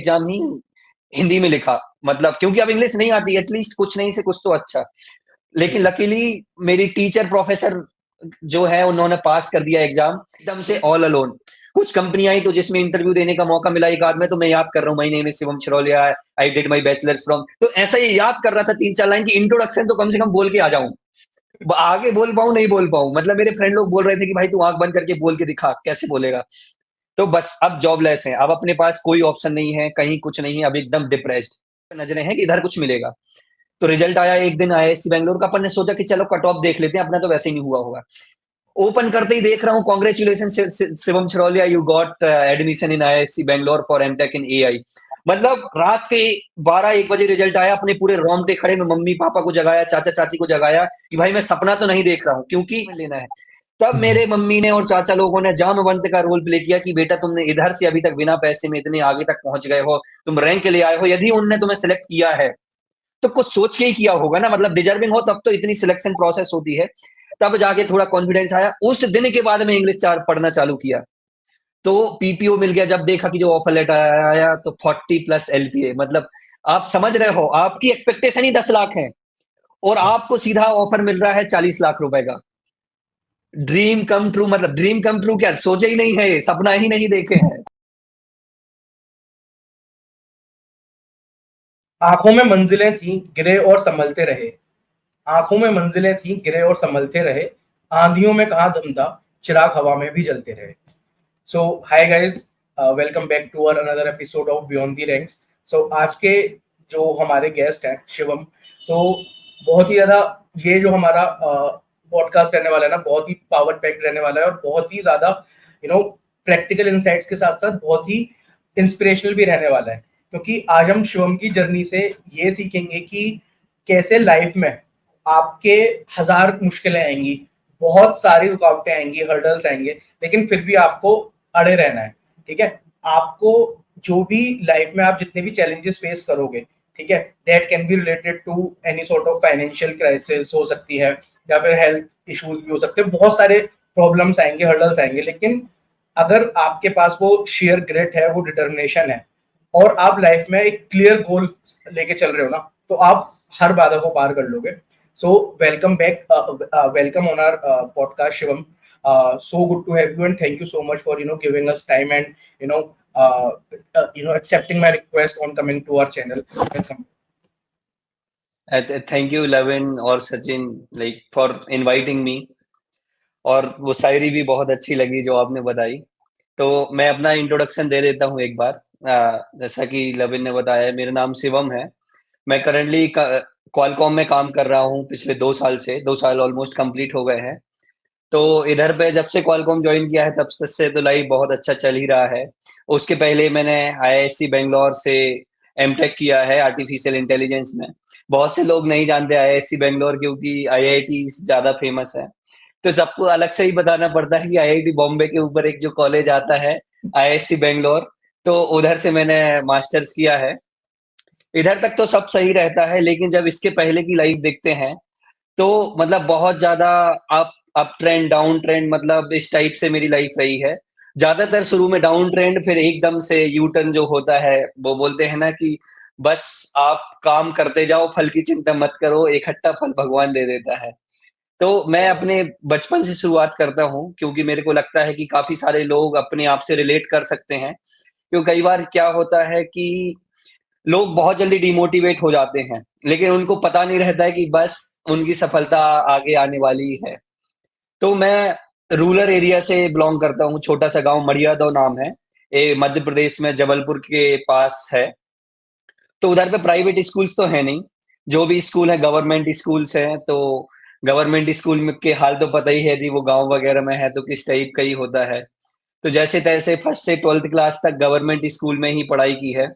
Exam ही हिंदी में लिखा, मतलब क्योंकि अब इंग्लिश नहीं आती, एटलीस्ट कुछ नहीं से कुछ तो अच्छा। लेकिन लकीली मेरी टीचर प्रोफेसर जो है उन्होंने पास कर दिया एग्जाम एकदम से ऑल अलोन। कुछ कंपनी आई तो जिसमें इंटरव्यू देने का मौका मिला एक आध में, तो मैं याद कर रहा हूँ, my name is Shivam Shirolia, I did my bachelors from, तो ऐसा ही याद कर रहा था 3-4 लाइन की इंट्रोडक्शन तो कम से कम बोल के आ जाऊं। आगे बोल पाऊं नहीं बोल पाऊं, मतलब मेरे फ्रेंड लोग बोल रहे थे कि भाई तू आंख बंद करके बोल के दिखा, कैसे बोलेगा। तो बस अब जॉबलेस हैं, अब अपने पास कोई ऑप्शन नहीं है, कहीं कुछ नहीं है, अब एकदम डिप्रेस्ड नजरें हैं कि इधर कुछ मिलेगा। तो रिजल्ट आया एक दिन आईआईएससी बैंगलोर का, अपन ने सोचा कि चलो कट ऑफ देख लेते हैं, अपना तो वैसे ही नहीं हुआ होगा। ओपन करते ही देख रहा हूँ, congratulation Shivam Shirolia, you got admission in IISc Bangalore for MTech in AI. मतलब रात के 12-1 बजे रिजल्ट आया, अपने पूरे रोंगटे खड़े में मम्मी पापा को जगाया, चाचा चाची को जगाया कि भाई मैं सपना तो नहीं देख रहा हूँ, क्योंकि लेना है। तब मेरे मम्मी ने और चाचा लोगों ने जामवंत का रोल प्ले किया कि बेटा तुमने इधर से अभी तक बिना पैसे में इतने आगे तक पहुंच गए हो, तुम रैंक ले आए हो, यदि उनने तुम्हें सिलेक्ट किया है तो कुछ सोच के ही किया होगा ना, मतलब डिजर्विंग हो तब तो इतनी सिलेक्शन प्रोसेस होती है। तब जाके थोड़ा कॉन्फिडेंस आया, उस दिन के बाद मैं इंग्लिश चार पढ़ना चालू किया। तो पीपीओ मिल गया, जब देखा कि जो ऑफर लेटर आया तो 40 प्लस एलपीए, मतलब आप समझ रहे हो, आपकी एक्सपेक्टेशन ही 10 लाख है और आपको सीधा ऑफर मिल रहा है 40 लाख रुपए का। ड्रीम कम ट्रू, मतलब ड्रीम कम ट्रू क्या, सोचे ही नहीं है, सपना ही नहीं देखे हैं। आंखों में मंजिलें थीं, गिरे और संभलते रहे। आंखों में मंजिलें थीं, गिरे और संभलते रहे। आंधियों में कहाँ दम था, चिराग हवा में भी जलते रहे। So hi guys, welcome back to our another episode of beyond the ranks. So आज के जो हमारे गेस्ट हैं शिवम, तो बहुत ही ज्यादा ये जो हमारा पॉडकास्ट रहने वाला है ना, बहुत ही पावर पैक्ड रहने वाला है और बहुत ही ज्यादा प्रैक्टिकल इनसाइट्स के साथ साथ बहुत ही इंस्पिरेशनल भी रहने वाला है। क्योंकि आज हम शिवम की जर्नी से ये सीखेंगे कि कैसे लाइफ में आपके हजार मुश्किलें आएंगी, बहुत सारी रुकावटें आएंगी, हर्डल्स आएंगे, लेकिन फिर भी आपको अड़े रहना है। ठीक है, आपको जो भी लाइफ में आप जितने भी चैलेंजेस फेस करोगे, ठीक है, that can be related to any sort of financial crisis हो सकती है, या फिर हेल्थ इश्यूज भी हो सकते हैं, बहुत सारे प्रॉब्लम्स आएंगे, हर्डल्स आएंगे, लेकिन अगर आपके पास वो शेयर ग्रिट है, वो डिटर्मिनेशन है, और आप लाइफ में एक क्लियर गोल लेके चल रहे हो ना, तो आप हर बाधा को पार कर लोगे। So welcome back, welcome on our podcast Shivam. So good to have you and thank you so much for giving us time and you know accepting my request on coming to our channel. Welcome. Thank you Lavin और Sachin, like for inviting me. और वो शायरी भी बहुत अच्छी लगी जो आपने बताई। तो मैं अपना इंट्रोडक्शन दे देता हूँ एक बार। जैसा कि लविन ने बताया, मेरा नाम शिवम है। मैं करंटली क्वालकॉम में काम कर रहा हूँ पिछले 2 साल से, 2 साल ऑलमोस्ट कंप्लीट हो गए हैं। तो इधर पे जब से क्वालकॉम ज्वाइन किया है तब से तो लाइफ बहुत अच्छा चल ही रहा है। उसके पहले मैंने आईआईएससी बैंगलोर से एमटेक किया है आर्टिफिशियल इंटेलिजेंस में। बहुत से लोग नहीं जानते आईआईएससी बैंगलोर, क्योंकि आईआईटी ज़्यादा फेमस है। तो सबको अलग से ही बताना पड़ता है कि आईआईटी बॉम्बे के ऊपर एक जो कॉलेज आता है, आईआईएससी बैंगलोर, तो उधर से मैंने मास्टर्स किया है। इधर तक तो सब सही रहता है, लेकिन जब इसके पहले की लाइफ देखते हैं तो मतलब बहुत ज़्यादा अप ट्रेंड, डाउन ट्रेंड, मतलब इस टाइप से मेरी लाइफ रही है। ज़्यादातर शुरू में डाउन ट्रेंड, फिर एकदम से यू टर्न जो होता है, वो बोलते हैं ना कि बस आप काम करते जाओ, फल की चिंता मत करो, इकट्ठा फल भगवान दे देता है। तो मैं अपने बचपन से शुरुआत करता हूँ, क्योंकि मेरे को लगता है कि काफ़ी सारे लोग अपने आप से रिलेट कर सकते हैं। क्योंकि कई बार क्या होता है कि लोग बहुत जल्दी डिमोटिवेट हो जाते हैं, लेकिन उनको पता नहीं रहता है कि बस उनकी सफलता आगे आने वाली है। तो मैं रूरल एरिया से बिलॉन्ग करता हूँ, छोटा-सा गाँव मड़ियादव नाम है। ये मध्य प्रदेश में जबलपुर के पास है। तो उधर पे प्राइवेट स्कूल्स तो हैं नहीं, जो भी स्कूल है गवर्नमेंट स्कूल्स हैं। तो गवर्नमेंट स्कूल में के हाल तो पता ही है, यदि वो गाँव वगैरह में है तो किस टाइप का ही होता है। तो जैसे-तैसे फर्स्ट से 12th क्लास तक गवर्नमेंट स्कूल में ही पढ़ाई की है।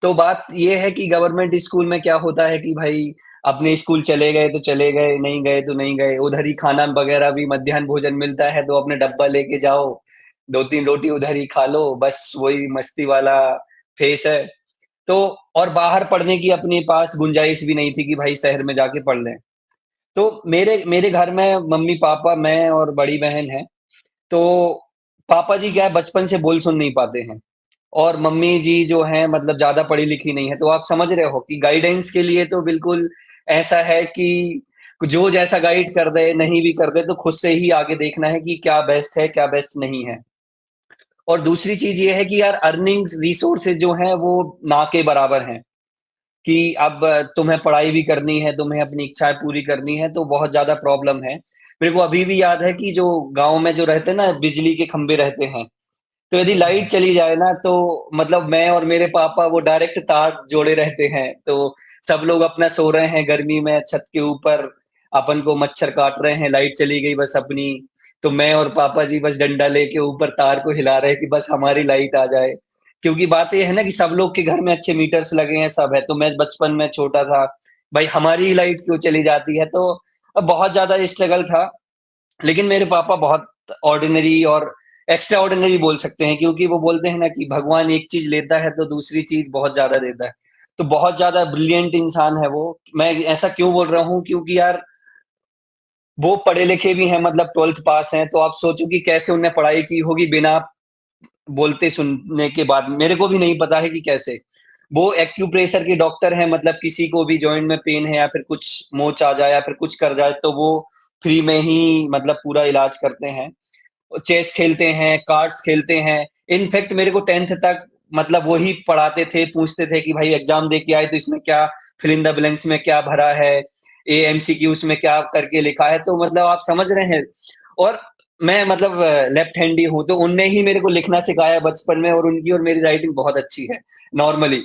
तो बात ये है कि गवर्नमेंट स्कूल में क्या होता है कि भाई अपने स्कूल चले गए तो चले गए, नहीं गए तो नहीं गए। उधर ही खाना वगैरह भी मध्याह्न भोजन मिलता है, तो अपने डब्बा लेके जाओ, 2-3 रोटी उधर ही खा लो, बस वही मस्ती वाला फेस है। तो और बाहर पढ़ने की अपने पास गुंजाइश भी नहीं थी कि भाई शहर में जाके पढ़ लें। तो मेरे मेरे घर में मम्मी-पापा, मैं और बड़ी बहन है। तो पापा जी क्या है, बचपन से बोल सुन नहीं पाते हैं। और मम्मी जी जो हैं मतलब ज़्यादा पढ़ी-लिखी नहीं है, तो आप समझ रहे हो कि गाइडेंस के लिए तो बिल्कुल ऐसा है कि जो जैसा गाइड कर दे, नहीं भी कर दे, तो खुद से ही आगे देखना है कि क्या बेस्ट है, क्या बेस्ट नहीं है। और दूसरी चीज़ ये है कि यार अर्निंग्स रिसोर्सेज़ जो हैं वो ना के बराबर हैं, कि अब तुम्हें पढ़ाई भी करनी है, तुम्हें अपनी इच्छाएँ पूरी करनी है, तो बहुत ज़्यादा प्रॉब्लम है। मेरे को अभी भी याद है कि जो गाँव में जो रहते हैं ना, बिजली के खंभे रहते हैं, तो यदि लाइट हाँ, चली जाए ना तो मतलब मैं और मेरे पापा वो डायरेक्ट तार जोड़े रहते हैं। तो सब लोग अपना सो रहे हैं गर्मी में छत के ऊपर, अपन को मच्छर काट रहे हैं, लाइट चली गई बस अपनी। तो मैं और पापा जी बस डंडा लेके ऊपर तार को हिला रहे हैं कि बस हमारी लाइट आ जाए। क्योंकि बात ये है ना कि सब लोग के घर में अच्छे मीटर्स लगे हैं, सब है। तो मैं बचपन में छोटा था, भाई हमारी ही लाइट क्यों चली जाती है? तो बहुत ज़्यादा स्ट्रगल था। लेकिन मेरे पापा बहुत ऑर्डिनरी और एक्स्ट्रा ऑर्डिनरी बोल सकते हैं, क्योंकि वो बोलते हैं ना कि भगवान एक चीज़ लेता है तो दूसरी चीज़ बहुत ज़्यादा देता है। तो बहुत ज़्यादा ब्रिलियंट इंसान है वो। मैं ऐसा क्यों बोल रहा हूँ, क्योंकि यार वो पढ़े-लिखे भी हैं, मतलब 12th पास हैं, तो आप सोचो कि कैसे उन्होंने पढ़ाई की होगी बिना बोलते सुनने के बाद। मेरे को भी नहीं पता है कि कैसे। वो एक्यूप्रेशर के डॉक्टर हैं, मतलब किसी को भी जॉइंट में पेन है या फिर कुछ मोच आ जाए या फिर कुछ कर जाए तो वो फ्री में ही मतलब पूरा इलाज करते हैं। चेस खेलते हैं, कार्ड्स खेलते हैं। इनफैक्ट मेरे को 10th तक मतलब वो ही पढ़ाते थे, पूछते थे कि भाई एग्ज़ाम दे के आए तो इसमें क्या फिल इन द ब्लैंक्स में क्या भरा है, ये एमसीक्यूज़ में क्या करके लिखा है, तो मतलब आप समझ रहे हैं। और मैं मतलब लेफ्ट हैंडी हूँ, तो उनने ही मेरे को लिखना सिखाया बचपन में, और उनकी और मेरी राइटिंग बहुत अच्छी है, नॉर्मली।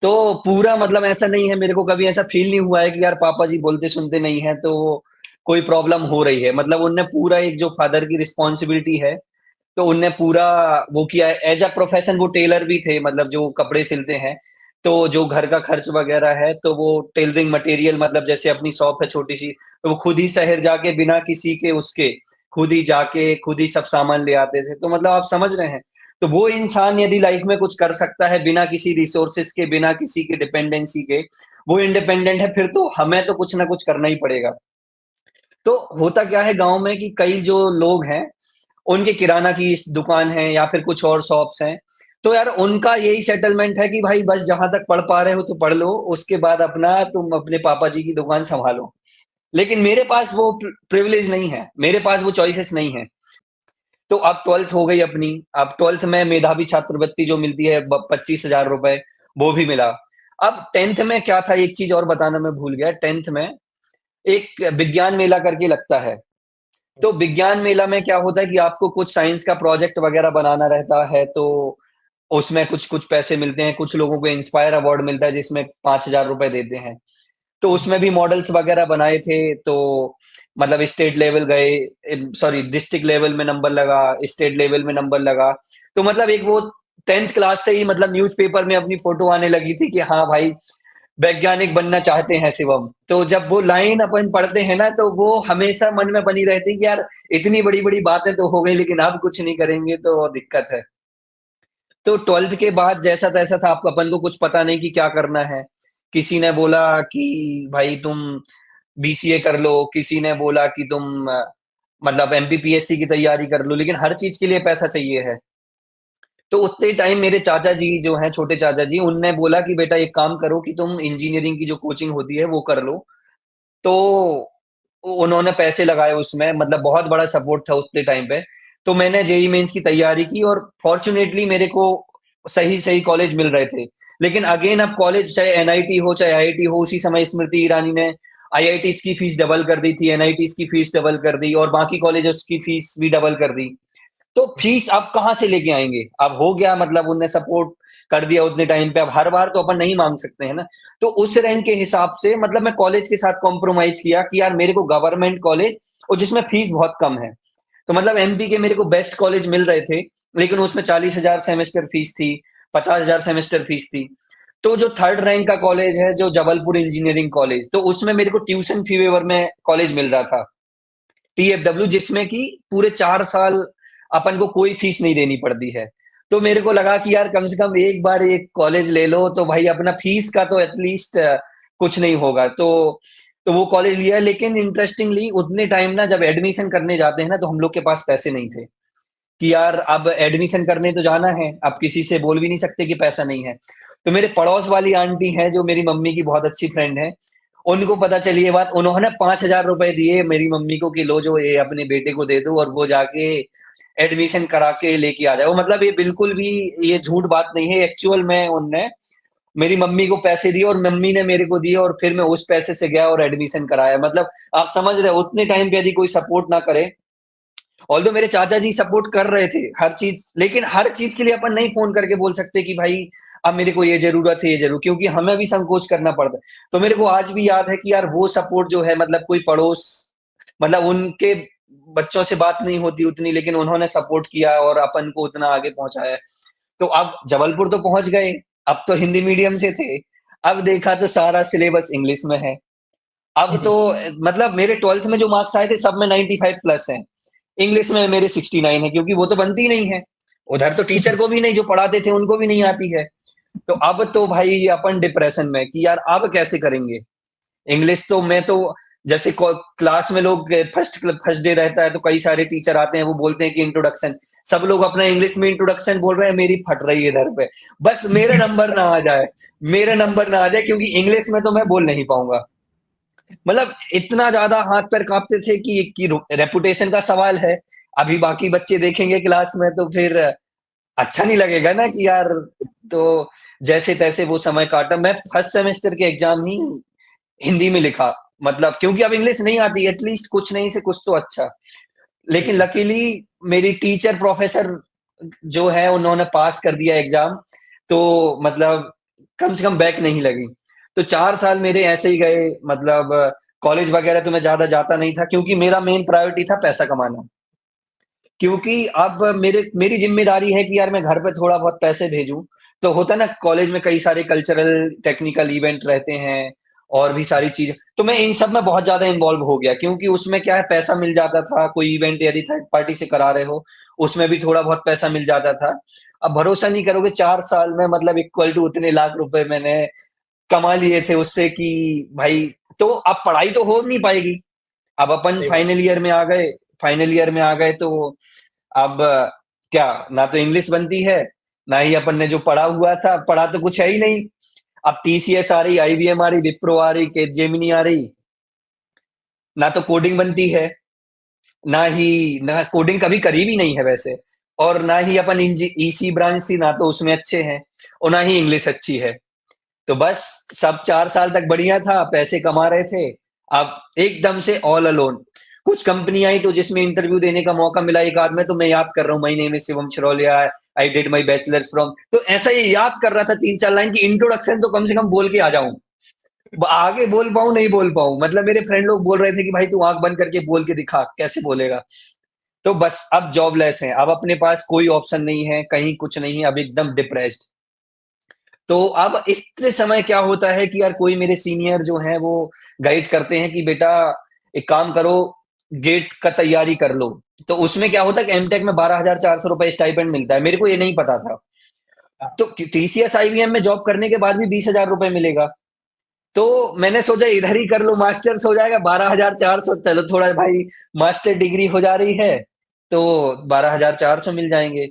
तो पूरा मतलब ऐसा नहीं है, मेरे को कभी ऐसा फ़ील नहीं हुआ है कि यार पापा जी बोलते-सुनते नहीं हैं, तो कोई प्रॉब्लम हो रही है। मतलब उनने पूरा एक जो फादर की रिस्पॉन्सिबिलिटी है, तो उनने पूरा वो किया है। एज़ अ प्रोफ़ेशन वो टेलर भी थे, मतलब जो कपड़े सिलते हैं। तो जो घर का खर्च वग़ैरह है, तो वो टेलरिंग मटेरियल मतलब जैसे अपनी शॉप है छोटी-सी, तो वो खुद ही शहर जाके बिना किसी के उसके, खुद ही जाके, खुद ही सब सामान ले आते थे। तो मतलब आप समझ रहे हैं। तो वो इंसान यदि लाइफ़ में कुछ कर सकता है बिना किसी रिसोर्सेज़ के, बिना किसी के डिपेंडेंसी के, वो इंडिपेंडेंट है, फिर तो हमें तो कुछ ना कुछ करना ही पड़ेगा। तो होता क्या है गाँव में कि कई जो लोग हैं, उनके किराना की दुकान है या फिर कुछ और शॉप्स हैं। तो यार उनका यही सेटलमेंट है कि भाई बस जहाँ तक पढ़ पा रहे हो तो पढ़ लो, उसके बाद अपना तुम अपने पापा जी की दुकान सँभालो। लेकिन मेरे पास वो प्रिविलेज नहीं है, मेरे पास वो चॉइसेस नहीं है। तो अब 12th हो गई अपनी, अब 12th में मेधावी छात्रवृत्ति जो मिलती है ब 25,000 रुपए, वो भी मिला। अब 10th में क्या था, एक चीज़ और बताना मैं भूल गया, 10th में एक विज्ञान मेला करके लगता है। तो विज्ञान मेला में क्या होता है कि आपको कुछ साइंस का प्रोजेक्ट वगैरह बनाना रहता है, तो उसमें कुछ-कुछ पैसे मिलते हैं, कुछ लोगों को इंस्पायर अवार्ड मिलता है जिसमें 5,000 रुपए देते हैं। तो उसमें भी मॉडल्स वगैरह बनाए थे, तो मतलब स्टेट लेवल गए, सॉरी डिस्ट्रिक्ट लेवल में नंबर लगा, स्टेट लेवल में नंबर लगा। तो मतलब एक वो 10th क्लास से ही मतलब न्यूज़पेपर में अपनी फ़ोटो आने लगी थी कि हाँ भाई, वैज्ञानिक बनना चाहते हैं शिवम। तो जब वो लाइन अपन पढ़ते हैं ना, तो वो हमेशा मन में बनी रहती है कि यार इतनी बड़ी-बड़ी बातें तो हो गई, लेकिन अब कुछ नहीं करेंगे तो दिक्कत है। तो 12th के बाद जैसा-तैसा था, आप अपन को कुछ पता नहीं कि क्या करना है। किसी ने बोला कि भाई तुम बीसीए कर लो, किसी ने बोला कि तुम मतलब एमपीपीएससी की तैयारी कर लो, लेकिन हर चीज़ के लिए पैसा चाहिए है। तो उतने टाइम मेरे चाचा जी जो हैं, छोटे चाचा जी, उनने बोला कि बेटा एक काम करो कि तुम इंजीनियरिंग की जो कोचिंग होती है वो कर लो। तो उन्होंने पैसे लगाए उसमें, मतलब बहुत बड़ा सपोर्ट था उतने टाइम पे। तो मैंने जेईई मेन्स की तैयारी की और फॉर्च्यूनेटली मेरे को सही-सही कॉलेज मिल रहे थे। लेकिन अगेन अब कॉलेज चाहे एनआईटी हो, चाहे आईआईटी हो, उसी समय स्मृति ईरानी ने आईआईटीज़ की फीस डबल कर दी थी, एनआईटीज़ की फीस डबल कर दी और बाकी कॉलेजेस की फीस भी डबल कर दी। तो फीस अब कहाँ से लेके आएँगे? अब हो गया, मतलब उनने सपोर्ट कर दिया उतने टाइम पे, अब हर बार तो अपन नहीं माँग सकते हैं ना। तो उस रैंक के हिसाब से मतलब मैं कॉलेज के साथ कॉम्प्रोमाइज़ किया कि यार मेरे को गवर्नमेंट कॉलेज और जिसमें फीस बहुत कम है। तो मतलब एमपी के मेरे को बेस्ट कॉलेज मिल रहे थे, लेकिन उसमें 40,000 सेमेस्टर फीस थी, 50,000 सेमेस्टर फीस थी। तो जो 3rd रैंक का कॉलेज है, जो जबलपुर इंजीनियरिंग कॉलेज, तो उसमें मेरे को ट्यूशन फी वेवर में कॉलेज मिल रहा था। टीएफडब्ल्यू, जिसमें कि पूरे 4 साल अपन को कोई फीस नहीं देनी पड़ती है। तो मेरे को लगा कि यार कम से कम एक बार एक कॉलेज ले लो तो भाई अपना फीस का तो एटलीस्ट कुछ नहीं होगा। तो वो कॉलेज लिया, लेकिन इंटरेस्टिंगली उतने टाइम ना जब एडमिशन करने जाते हैं ना तो हम लोग के पास पैसे नहीं थे। कि यार अब एडमिशन करने तो जाना है, अब किसी से बोल भी नहीं सकते कि पैसा नहीं है। तो मेरे पड़ोस वाली आंटी हैं जो मेरी मम्मी की बहुत अच्छी फ्रेंड है, उनको पता चली ये बात, उन्होंने 5,000 रुपए दिए मेरी मम्मी को कि लो जो ये अपने बेटे को दे दो और वो जाके एडमिशन करा के लेके आ जाए। वो मतलब ये बिल्कुल भी ये झूठ बात नहीं है, एक्चुअल में उनने मेरी मम्मी को पैसे दिए और मम्मी ने मेरे को दिए और फिर मैं उस पैसे से गया और एडमिशन कराया। मतलब आप समझ रहे हो उतने टाइम पे यदि कोई सपोर्ट ना करे, ऑल्दो मेरे चाचा जी सपोर्ट कर रहे थे हर चीज, लेकिन हर चीज के लिए अपन नहीं फोन करके बोल सकते कि भाई अब मेरे को ये जरूरत है, ये जरूर, क्योंकि हमें भी संकोच करना पड़ता है। तो मेरे को आज भी याद है कि यार वो सपोर्ट जो है, मतलब कोई पड़ोस, मतलब उनके बच्चों से बात नहीं होती उतनी, लेकिन उन्होंने सपोर्ट किया और अपन को उतना आगे पहुंचाया। तो अब जबलपुर तो पहुंच गए, अब तो हिंदी मीडियम से थे, अब देखा तो सारा सिलेबस इंग्लिश में है। अब तो मतलब मेरे 12th में जो मार्क्स आए थे सब में 95 प्लस हैं, इंग्लिश में मेरे 69 है, क्योंकि वो तो बनती नहीं है। उधर तो टीचर को भी नहीं, जो पढ़ाते थे उनको भी नहीं आती है। तो अब तो भाई अपन डिप्रेशन में कि यार अब कैसे करेंगे। इंग्लिश तो मैं तो जैसे क्लास में लोग फर्स्ट फर्स्ट डे रहता है तो कई सारे टीचर आते हैं, वो बोलते हैं कि इंट्रोडक्शन, सब लोग अपना इंग्लिश में इंट्रोडक्शन बोल रहे हैं, मेरी फट रही है इधर पे। बस मेरा नंबर ना आ जाए, मेरा नंबर ना आ जाए, क्योंकि इंग्लिश में तो मैं बोल नहीं पाऊंगा। मतलब इतना ज्यादा हाथ पैर कांपते थे कि रेपुटेशन का सवाल है। अभी बाकी बच्चे देखेंगे क्लास में तो फिर अच्छा नहीं लगेगा ना कि यार। तो जैसे तैसे वो समय काटा, मैं फर्स्ट सेमेस्टर के एग्जाम ही हिंदी में लिखा, मतलब क्योंकि अब इंग्लिश नहीं आती, एटलीस्ट कुछ नहीं से कुछ तो अच्छा। लेकिन लकीली मेरी टीचर प्रोफेसर जो है उन्होंने पास कर दिया एग्जाम, तो मतलब कम से कम बैक नहीं लगी। तो 4 साल मेरे ऐसे ही गए, मतलब कॉलेज वगैरह तो मैं ज्यादा जाता नहीं था, क्योंकि मेरा मेन प्रायोरिटी था पैसा कमाना। क्योंकि अब मेरी जिम्मेदारी है कि यार मैं घर पे थोड़ा बहुत पैसे भेजूं। तो होता है ना कॉलेज में कई सारे कल्चरल टेक्निकल इवेंट रहते हैं और भी सारी चीजें, तो मैं इन सब में बहुत ज्यादा इन्वॉल्व हो गया, क्योंकि उसमें क्या है पैसा मिल जाता था, कोई इवेंट यदि थर्ड पार्टी से करा रहे हो उसमें भी थोड़ा बहुत पैसा मिल जाता था। अब भरोसा नहीं करोगे 4 साल में मतलब इक्वल टू उतने लाख रुपए मैंने कमा लिए थे उससे कि भाई, तो अब पढ़ाई तो हो नहीं पाएगी। अब अपन सही बात। फाइनल ईयर में आ गए, फाइनल ईयर में आ गए तो अब क्या, ना तो इंग्लिश बनती है, ना ही अपन ने जो पढ़ा हुआ था, पढ़ा तो कुछ है ही नहीं। अब टीसीएस आ रही, आईबीएम आ रही, विप्रो आ रही, कैपजेमिनी आ रही, ना तो कोडिंग बनती है, ना कोडिंग कभी करी भी नहीं है वैसे, और ना ही अपन ईसी ब्रांच थी, ना तो उसमें अच्छे हैं, और ना ही इंग्लिश अच्छी है। तो बस सब 4 साल तक बढ़िया था, पैसे कमा रहे थे। अब एकदम से ऑल अलोन कुछ कंपनी आई तो जिसमें इंटरव्यू देने का मौका मिला एक आध में, तो मैं याद कर रहा हूँ, my name is Shivam Shirolia, I did my bachelors from, तो ऐसा ये याद कर रहा था 3-4 लाइन की इंट्रोडक्शन तो कम से कम बोल के आ जाऊं। आगे बोल पाऊं नहीं बोल पाऊं, मतलब मेरे फ्रेंड लोग बोल रहे थे कि भाई तू आंख बंद करके बोल के दिखा, कैसे बोलेगा। तो बस अब जॉबलेस हैं, अब अपने पास कोई ऑप्शन नहीं है, कहीं कुछ नहीं है, अब एकदम डिप्रेस्ड। तो अब इतने समय क्या होता है कि यार कोई मेरे सीनियर जो हैं वो गाइड करते हैं कि बेटा एक काम करो, गेट का तैयारी कर लो। तो उसमें क्या होता है कि एमटेक में 12,400 रुपए स्टाइपेंड मिलता है, मेरे को ये नहीं पता था। हाँ, तो टीसीएस आईबीएम में जॉब करने के बाद भी 20,000 रुपए मिलेगा। तो मैंने सोचा इधर ही कर लो, मास्टर्स हो जाएगा, 12,400, चलो थोड़ा भाई मास्टर डिग्री हो जा रही है तो 12,400 मिल जाएंगे।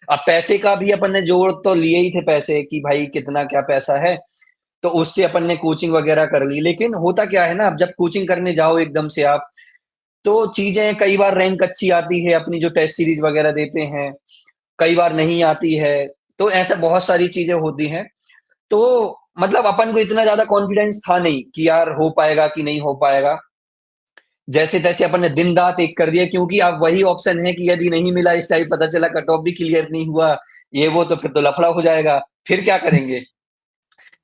अब पैसे का भी अपन ने जोड़ तो लिए ही थे पैसे कि भाई कितना क्या पैसा है, तो उससे अपन ने कोचिंग वगैरह कर ली। लेकिन होता क्या है ना, अब जब कोचिंग करने जाओ एकदम से आप, तो चीजें कई बार रैंक अच्छी आती है, अपनी जो टेस्ट सीरीज वगैरह देते हैं, कई बार नहीं आती है। तो ऐसा बहुत सारी चीजें होती हैं। तो मतलब अपन को इतना ज्यादा कॉन्फिडेंस था नहीं कि यार हो पाएगा कि नहीं हो पाएगा। जैसे तैसे अपन ने दिन रात एक कर दिया, क्योंकि अब वही ऑप्शन है कि यदि नहीं मिला इस टाइप, पता चला कट ऑफ भी क्लियर नहीं हुआ, ये वो, तो फिर तो लफड़ा हो जाएगा, फिर क्या करेंगे।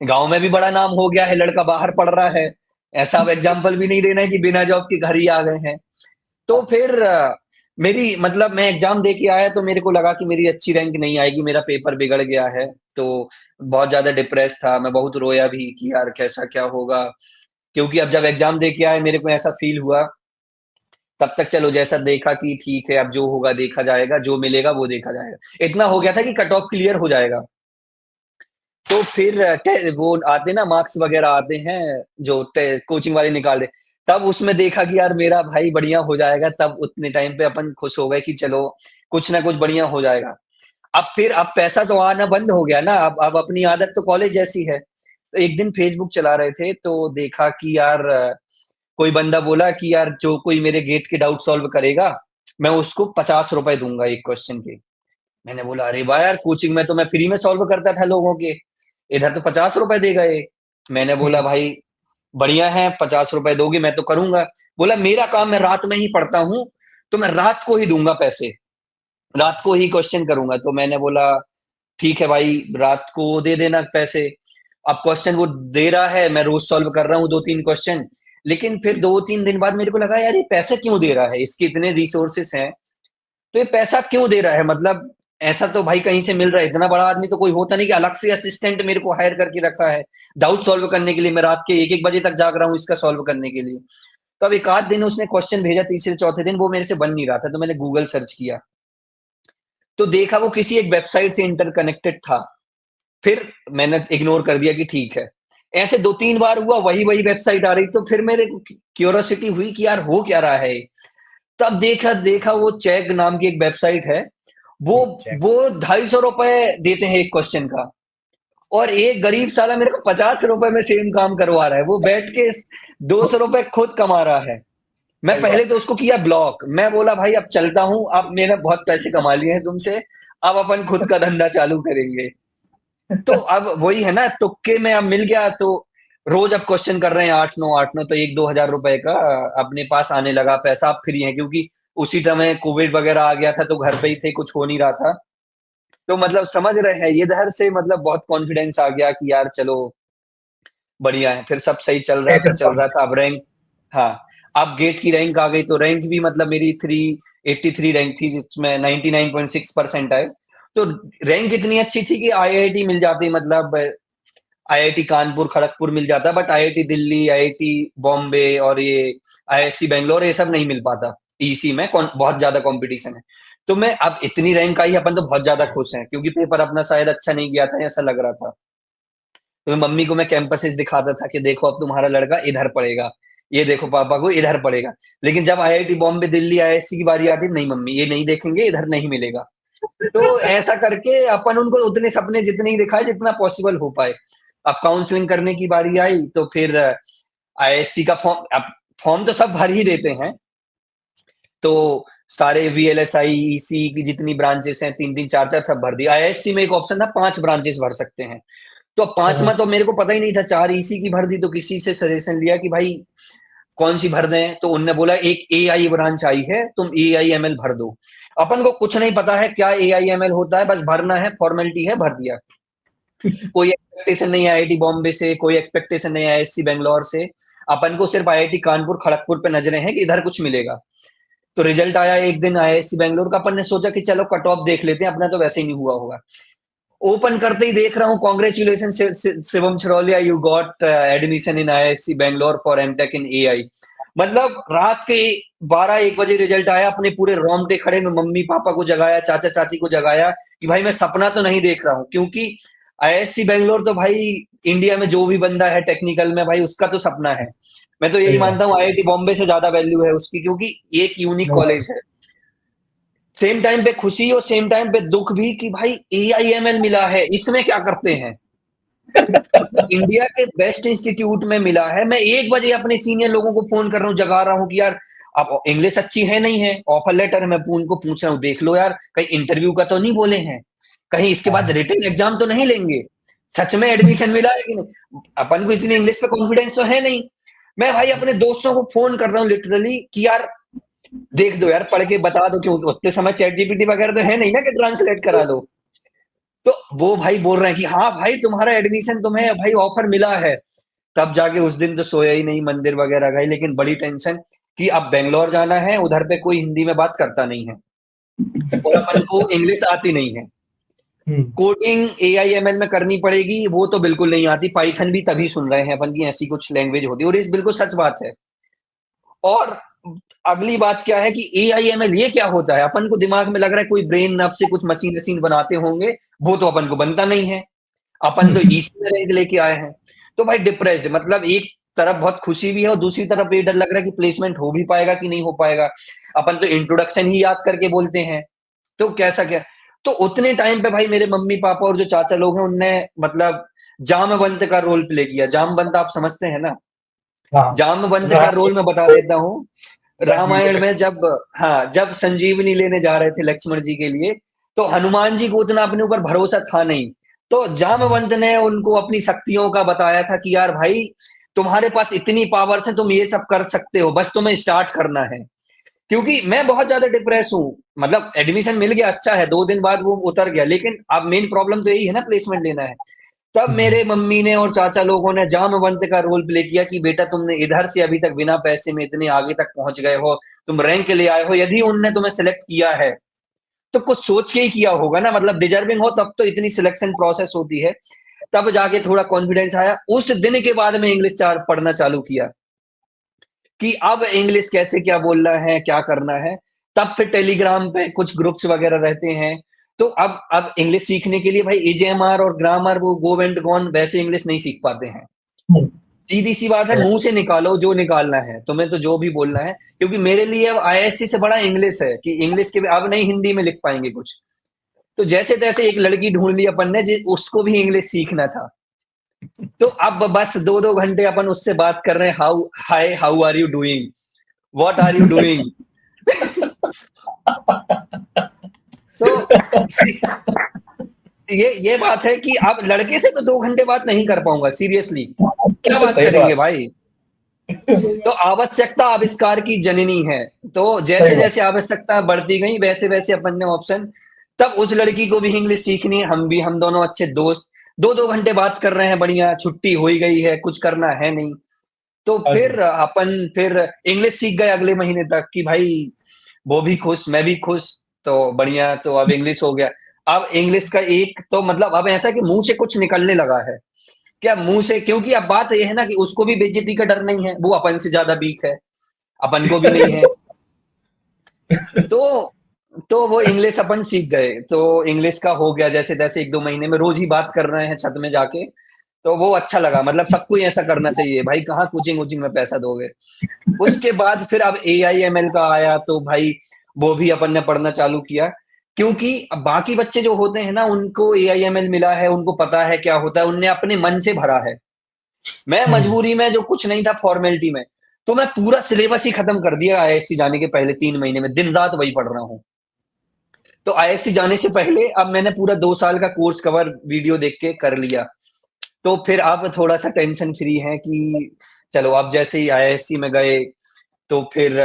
गांव में भी बड़ा नाम हो गया है, लड़का बाहर पढ़ रहा है, ऐसा अब एग्जाम्पल भी नहीं देना है कि बिना जॉब के घर ही आ गए हैं। तो फिर मेरी मतलब मैं एग्जाम दे के आया तो मेरे को लगा कि मेरी अच्छी रैंक नहीं आएगी, मेरा पेपर बिगड़ गया है। तो बहुत ज्यादा डिप्रेस था, मैं बहुत रोया भी कि यार कैसा क्या होगा। क्योंकि अब जब एग्जाम दे के आए मेरे को ऐसा फील हुआ, तब तक चलो जैसा देखा कि ठीक है, अब जो होगा देखा जाएगा, जो मिलेगा वो देखा जाएगा, इतना हो गया था कि कट ऑफ क्लियर हो जाएगा। तो फिर वो आते ना मार्क्स वगैरह आते हैं जो कोचिंग वाले निकाल दे, तब उसमें देखा कि यार मेरा भाई बढ़िया हो जाएगा, तब उतने टाइम पे अपन खुश हो गए कि चलो कुछ ना कुछ बढ़िया हो जाएगा। अब पैसा तो आना बंद हो गया ना, अब अपनी आदत तो कॉलेज जैसी है। तो एक दिन फेसबुक चला रहे थे तो देखा कि यार कोई बंदा बोला कि यार जो कोई मेरे गेट के डाउट सॉल्व करेगा, मैं उसको 50 रुपए दूंगा एक क्वेश्चन के। मैंने बोला अरे वाह यार, कोचिंग में तो मैं फ्री में सॉल्व करता था लोगों के, इधर तो 50 रुपए देगा ये। मैंने बोला भाई बढ़िया है, 50 रुपए दोगे मैं तो करूंगा। बोला मेरा काम मैं रात में ही पढ़ता हूँ, तो मैं रात को ही दूंगा पैसे, रात को ही क्वेश्चन करूंगा। तो मैंने बोला ठीक है भाई, रात को दे देना पैसे। अब क्वेश्चन वो दे रहा है, मैं रोज सॉल्व कर रहा हूँ 2-3 क्वेश्चन। लेकिन फिर 2-3 दिन बाद मेरे को लगा यार ये पैसे क्यों दे रहा है, इसके इतने रिसोर्सेस हैं, तो ये पैसा क्यों दे रहा है, मतलब ऐसा तो भाई कहीं से मिल रहा है, इतना बड़ा आदमी तो कोई होता नहीं कि अलग से असिस्टेंट मेरे को हायर करके रखा है डाउट सॉल्व करने के लिए। मैं रात के 1-1 बजे तक जाग रहा हूँ इसका सॉल्व करने के लिए। तो अब एक आध दिन उसने क्वेश्चन भेजा, तीसरे चौथे दिन वो मेरे से बन नहीं रहा था, तो मैंने गूगल सर्च किया, तो देखा वो किसी एक वेबसाइट से इंटरकनेक्टेड था। फिर मैंने इग्नोर कर दिया कि ठीक है। ऐसे 2-3 बार हुआ, वही वही वेबसाइट आ रही, तो फिर मेरे क्यूरियोसिटी हुई कि यार हो क्या रहा है। तब देखा देखा वो चेक नाम की एक वेबसाइट है, वो चेक। वो 250 रुपए देते हैं एक क्वेश्चन का, और एक गरीब साला मेरे को 50 रुपए में सेम काम करवा रहा है, वो बैठ के 200 रुपए खुद कमा रहा है। मैं सही पहले बात तो उसको किया ब्लॉक, मैं बोला भाई अब चलता हूं, अब मैंने बहुत पैसे कमा लिए हैं तुमसे, अब अपन खुद का धंधा चालू करेंगे। तो है। अब वही है ना, तुक्के में अब मिल गया, तो रोज अब क्वेश्चन कर रहे हैं 8-9 तो 1-2 हजार रुपए का अपने पास आने लगा पैसा। अब फ्री है क्योंकि उसी समय कोविड वगैरह आ गया था, तो घर पे ही थे, कुछ हो नहीं रहा था। तो मतलब समझ रहे हैं, ये इधर से मतलब बहुत कॉन्फिडेंस आ गया कि यार चलो बढ़िया है, फिर सब सही पैशन चल रहा था। कॉन्फिडेंस। अब रैंक, हाँ, अब गेट की रैंक आ गई, तो रैंक भी मतलब मेरी 383 रैंक थी, जिसमें 99.6% आए। तो रैंक इतनी अच्छी थी कि आईआईटी मिल जाती, मतलब आईआईटी कानपुर खड़गपुर मिल जाता, but IIT Delhi, IIT Bombay और ये आईआईएससी बैंगलोर, ये सब नहीं मिल पाता। ईसी में बहुत ज्यादा कंपटीशन है। तो मैं अब इतनी रैंक आई, अपन तो बहुत ज्यादा खुश हैं, क्योंकि पेपर अपना शायद अच्छा नहीं गया था, ऐसा लग रहा था। तो मैं मम्मी को मैं कैंपसेस दिखाता था कि देखो अब तुम्हारा लड़का इधर पढ़ेगा, ये देखो पापा को इधर पढ़ेगा। लेकिन जब आईआईटी बॉम्बे दिल्ली आईआईएससी की बारी आती, नहीं मम्मी ये नहीं देखेंगे, इधर नहीं मिलेगा। तो ऐसा करके अपन उनको उतने सपने जितने ही दिखाए जितना पॉसिबल हो पाए। अब काउंसलिंग करने की बारी आई, तो फिर आईआईएससी का फॉर्म, अब फॉर्म तो सब भर ही देते हैं, तो सारे वीएलएसआई ईसी की जितनी ब्रांचेस हैं, 3-3 4-4 सब भर दी। आईआईएससी में एक ऑप्शन था 5 ब्रांचेस भर सकते हैं, तो अब 5 में तो मेरे को पता ही नहीं था, 4 ईसी की भर दी। तो किसी से सजेशन लिया कि भाई कौन सी भर दें, तो उनने बोला एक एआई ब्रांच आई है, तुम एआईएमएल भर दो। अपन को कुछ नहीं पता है क्या एआईएमएल होता है, बस भरना है, फॉर्मेलिटी है, भर दिया। कोई एक्सपेक्टेशन नहीं है आईआईटी बॉम्बे से, कोई एक्सपेक्टेशन नहीं है आईआईएससी बैंगलोर से, अपन को सिर्फ आईआईटी कानपुर खड़गपुर पे नजरें हैं कि इधर कुछ मिलेगा। तो रिजल्ट आया एक दिन आईआईएससी बैंगलोर का, अपन ने सोचा कि चलो कट ऑफ देख लेते हैं, अपना तो वैसे ही नहीं हुआ होगा। ओपन करते ही देख रहा हूँ congratulation Shivam Shirolia, you got admission in IISc Bangalore for MTech in AI. मतलब रात के 12-1 बजे रिजल्ट आया, अपने पूरे रोंगटे खड़े में मम्मी पापा को जगाया, चाचा चाची को जगाया कि भाई मैं सपना तो नहीं देख रहा हूँ, क्योंकि आईआईएससी बैंगलोर तो भाई इंडिया में जो भी बंदा है टेक्निकल में भाई उसका तो सपना है। मैं तो यही सही बात। मानता हूँ आईआईटी बॉम्बे से ज्यादा वैल्यू है उसकी, क्योंकि एक यूनिक नो कॉलेज डाउट। है। सेम टाइम पे खुशी और सेम टाइम पे दुख भी कि भाई एआईएमएल मिला है, इसमें क्या करते हैं, मतलब इंडिया के बेस्ट इंस्टीट्यूट में मिला है। मैं 1 बजे अपने सीनियर लोगों को फोन कर रहा हूँ, जगा रहा हूँ कि यार अब इंग्लिश अच्छी है नहीं है, ऑफर लेटर है, मैं उनको पूछ रहा हूँ देख लो यार कहीं इंटरव्यू का तो नहीं बोले हैं, कहीं इसके बाद रिटन एग्जाम तो नहीं लेंगे, सच में एडमिशन मिला है कि नहीं। अपन को इतनी इंग्लिश पे कॉन्फिडेंस तो है नहीं। मैं भाई अपने दोस्तों को फोन कर रहा हूँ लिटरली कि यार देख दो यार, पढ़ के बता दो, क्यों उतने समय चैट जीपीटी वगैरह तो है नहीं ना कि ट्रांसलेट करा दो। तो वो भाई बोल रहे हैं कि हाँ भाई तुम्हारा एडमिशन तुम्हें भाई ऑफर मिला है। तब जाके उस दिन तो सोया ही नहीं, मंदिर वगैरह गए, लेकिन बड़ी टेंशन कि अब बेंगलोर जाना है, उधर पे कोई हिंदी में बात करता नहीं है और अपन को इंग्लिश आती नहीं है। कोडिंग एआईएमएल में करनी पड़ेगी, वो तो बिल्कुल नहीं आती। पाइथन भी तभी सुन रहे हैं अपन की ऐसी कुछ लैंग्वेज होती है, और इस बिल्कुल सच बात है। और अगली बात क्या है कि एआईएमएल ये क्या होता है, अपन को दिमाग में लग रहा है कोई ब्रेन नर्व से कुछ मशीन वशीन बनाते होंगे, वो तो अपन को बनता नहीं है। अपन तो ईसी में रैंक लेके आए हैं। तो भाई डिप्रेस्ड, मतलब एक तरफ बहुत खुशी भी है और दूसरी तरफ ये डर लग रहा है कि प्लेसमेंट हो भी पाएगा कि नहीं हो पाएगा। अपन तो इंट्रोडक्शन ही याद करके बोलते हैं, तो कैसा क्या। तो उतने टाइम पे भाई मेरे मम्मी पापा और जो चाचा लोग हैं उनने मतलब जामवंत का रोल प्ले किया। जामवंत आप समझते हैं ना? हाँ, जामवंत का हाँ, रोल मैं बता देता हूँ। राजीव रामायण में शक्ति। जब, हाँ, जब संजीवनी लेने जा रहे थे लक्ष्मण जी के लिए, तो हनुमान जी को उतना अपने ऊपर भरोसा था नहीं। तो जामवंत ने उनको अपनी शक्तियों का बताया था कि यार भाई, तुम्हारे पास इतनी पावर्स है, तुम ये सब कर सकते हो, बस तुम्हें स्टार्ट करना है। क्योंकि मैं बहुत ज्यादा डिप्रेस हूँ। मतलब एडमिशन मिल गया, अच्छा है, 2 दिन बाद वो उतर गया, लेकिन अब मेन प्रॉब्लम तो यही है ना, प्लेसमेंट लेना है। तब मेरे मम्मी ने और चाचा लोगों ने जामवंत का रोल प्ले किया कि बेटा तुमने इधर से अभी तक बिना पैसे में इतने आगे तक पहुंच गए हो, तुम रैंक ले आए हो, यदि उनने तुम्हें सिलेक्ट किया है तो कुछ सोच के ही किया होगा ना, मतलब डिजर्विंग हो तब तो इतनी सिलेक्शन प्रोसेस होती है। तब जाके थोड़ा कॉन्फिडेंस आया। उस दिन के बाद में इंग्लिश चार पढ़ना चालू किया कि अब इंग्लिश कैसे क्या बोलना है, क्या करना है। तब फिर टेलीग्राम पे कुछ ग्रुप्स वगैरह रहते हैं। तो अब इंग्लिश सीखने के लिए भाई एजेएमआर और ग्रामर वो गो एंड गॉन वैसे इंग्लिश नहीं सीख पाते हैं। सीधी सी बात है, मुंह से निकालो जो निकालना है तुम्हें, तो जो भी बोलना है। क्योंकि मेरे लिए अब आईएससी से बड़ा इंग्लिश है कि इंग्लिश के अब नहीं हिंदी में लिख पाएंगे कुछ। तो जैसे तैसे एक लड़की ढूंढ ली अपन ने उसको भी इंग्लिश सीखना था। तो अब बस 2-2 घंटे अपन उससे बात कर रहे हैं, how hi how are you doing, what are you doing. So ये बात है कि अब लड़के से तो 2 घंटे बात नहीं कर पाऊंगा सीरियसली। क्या बात सही करेंगे बात। भाई। तो आवश्यकता आविष्कार की जननी है। तो सही जैसे बात। जैसे आवश्यकता बढ़ती गई वैसे वैसे अपन ने ऑप्शन, तब उस लड़की को भी इंग्लिश सीखनी है, हम भी, हम दोनों अच्छे दोस्त 2-2 घंटे बात कर रहे हैं, बढ़िया, छुट्टी हो ही गई है, कुछ करना है नहीं। तो हाँ जी। फिर अपन फिर इंग्लिश सीख गए अगले महीने तक कि भाई वो भी खुश मैं भी खुश। तो बढ़िया, तो अब इंग्लिश हो गया। अब इंग्लिश का एक तो मतलब अब ऐसा कि मुंह से कुछ निकलने लगा है। क्या मुंह से, क्योंकि अब बात यह है ना कि उसको भी बेइज्जती का डर नहीं है, वो अपन से ज्यादा वीक है, अपन को भी नहीं है। तो तो वो इंग्लिश अपन सीख गए, तो इंग्लिश का हो गया जैसे तैसे, 1-2 महीने में रोज ही बात कर रहे हैं छत में जाके। तो वो अच्छा लगा, मतलब सबको ही ऐसा करना चाहिए भाई, कहाँ कोचिंग वोचिंग में पैसा दोगे। उसके बाद फिर अब AIML का आया, तो भाई वो भी अपन ने पढ़ना चालू किया। क्योंकि अब बाकी बच्चे जो होते हैं ना, उनको AIML मिला है, उनको पता है क्या होता है, उनने अपने मन से भरा है। मैं मजबूरी में जो कुछ नहीं था फॉर्मेलिटी में, तो मैं पूरा सिलेबस ही खत्म कर दिया IISc जाने के पहले 3 महीने में, दिन रात वही पढ़ रहा हूँ। तो IISc जाने से पहले अब मैंने पूरा 2 साल का कोर्स कवर वीडियो देख के कर लिया। तो फिर अब थोड़ा सा टेंशन फ्री है कि चलो, अब जैसे ही IISc में गए, तो फिर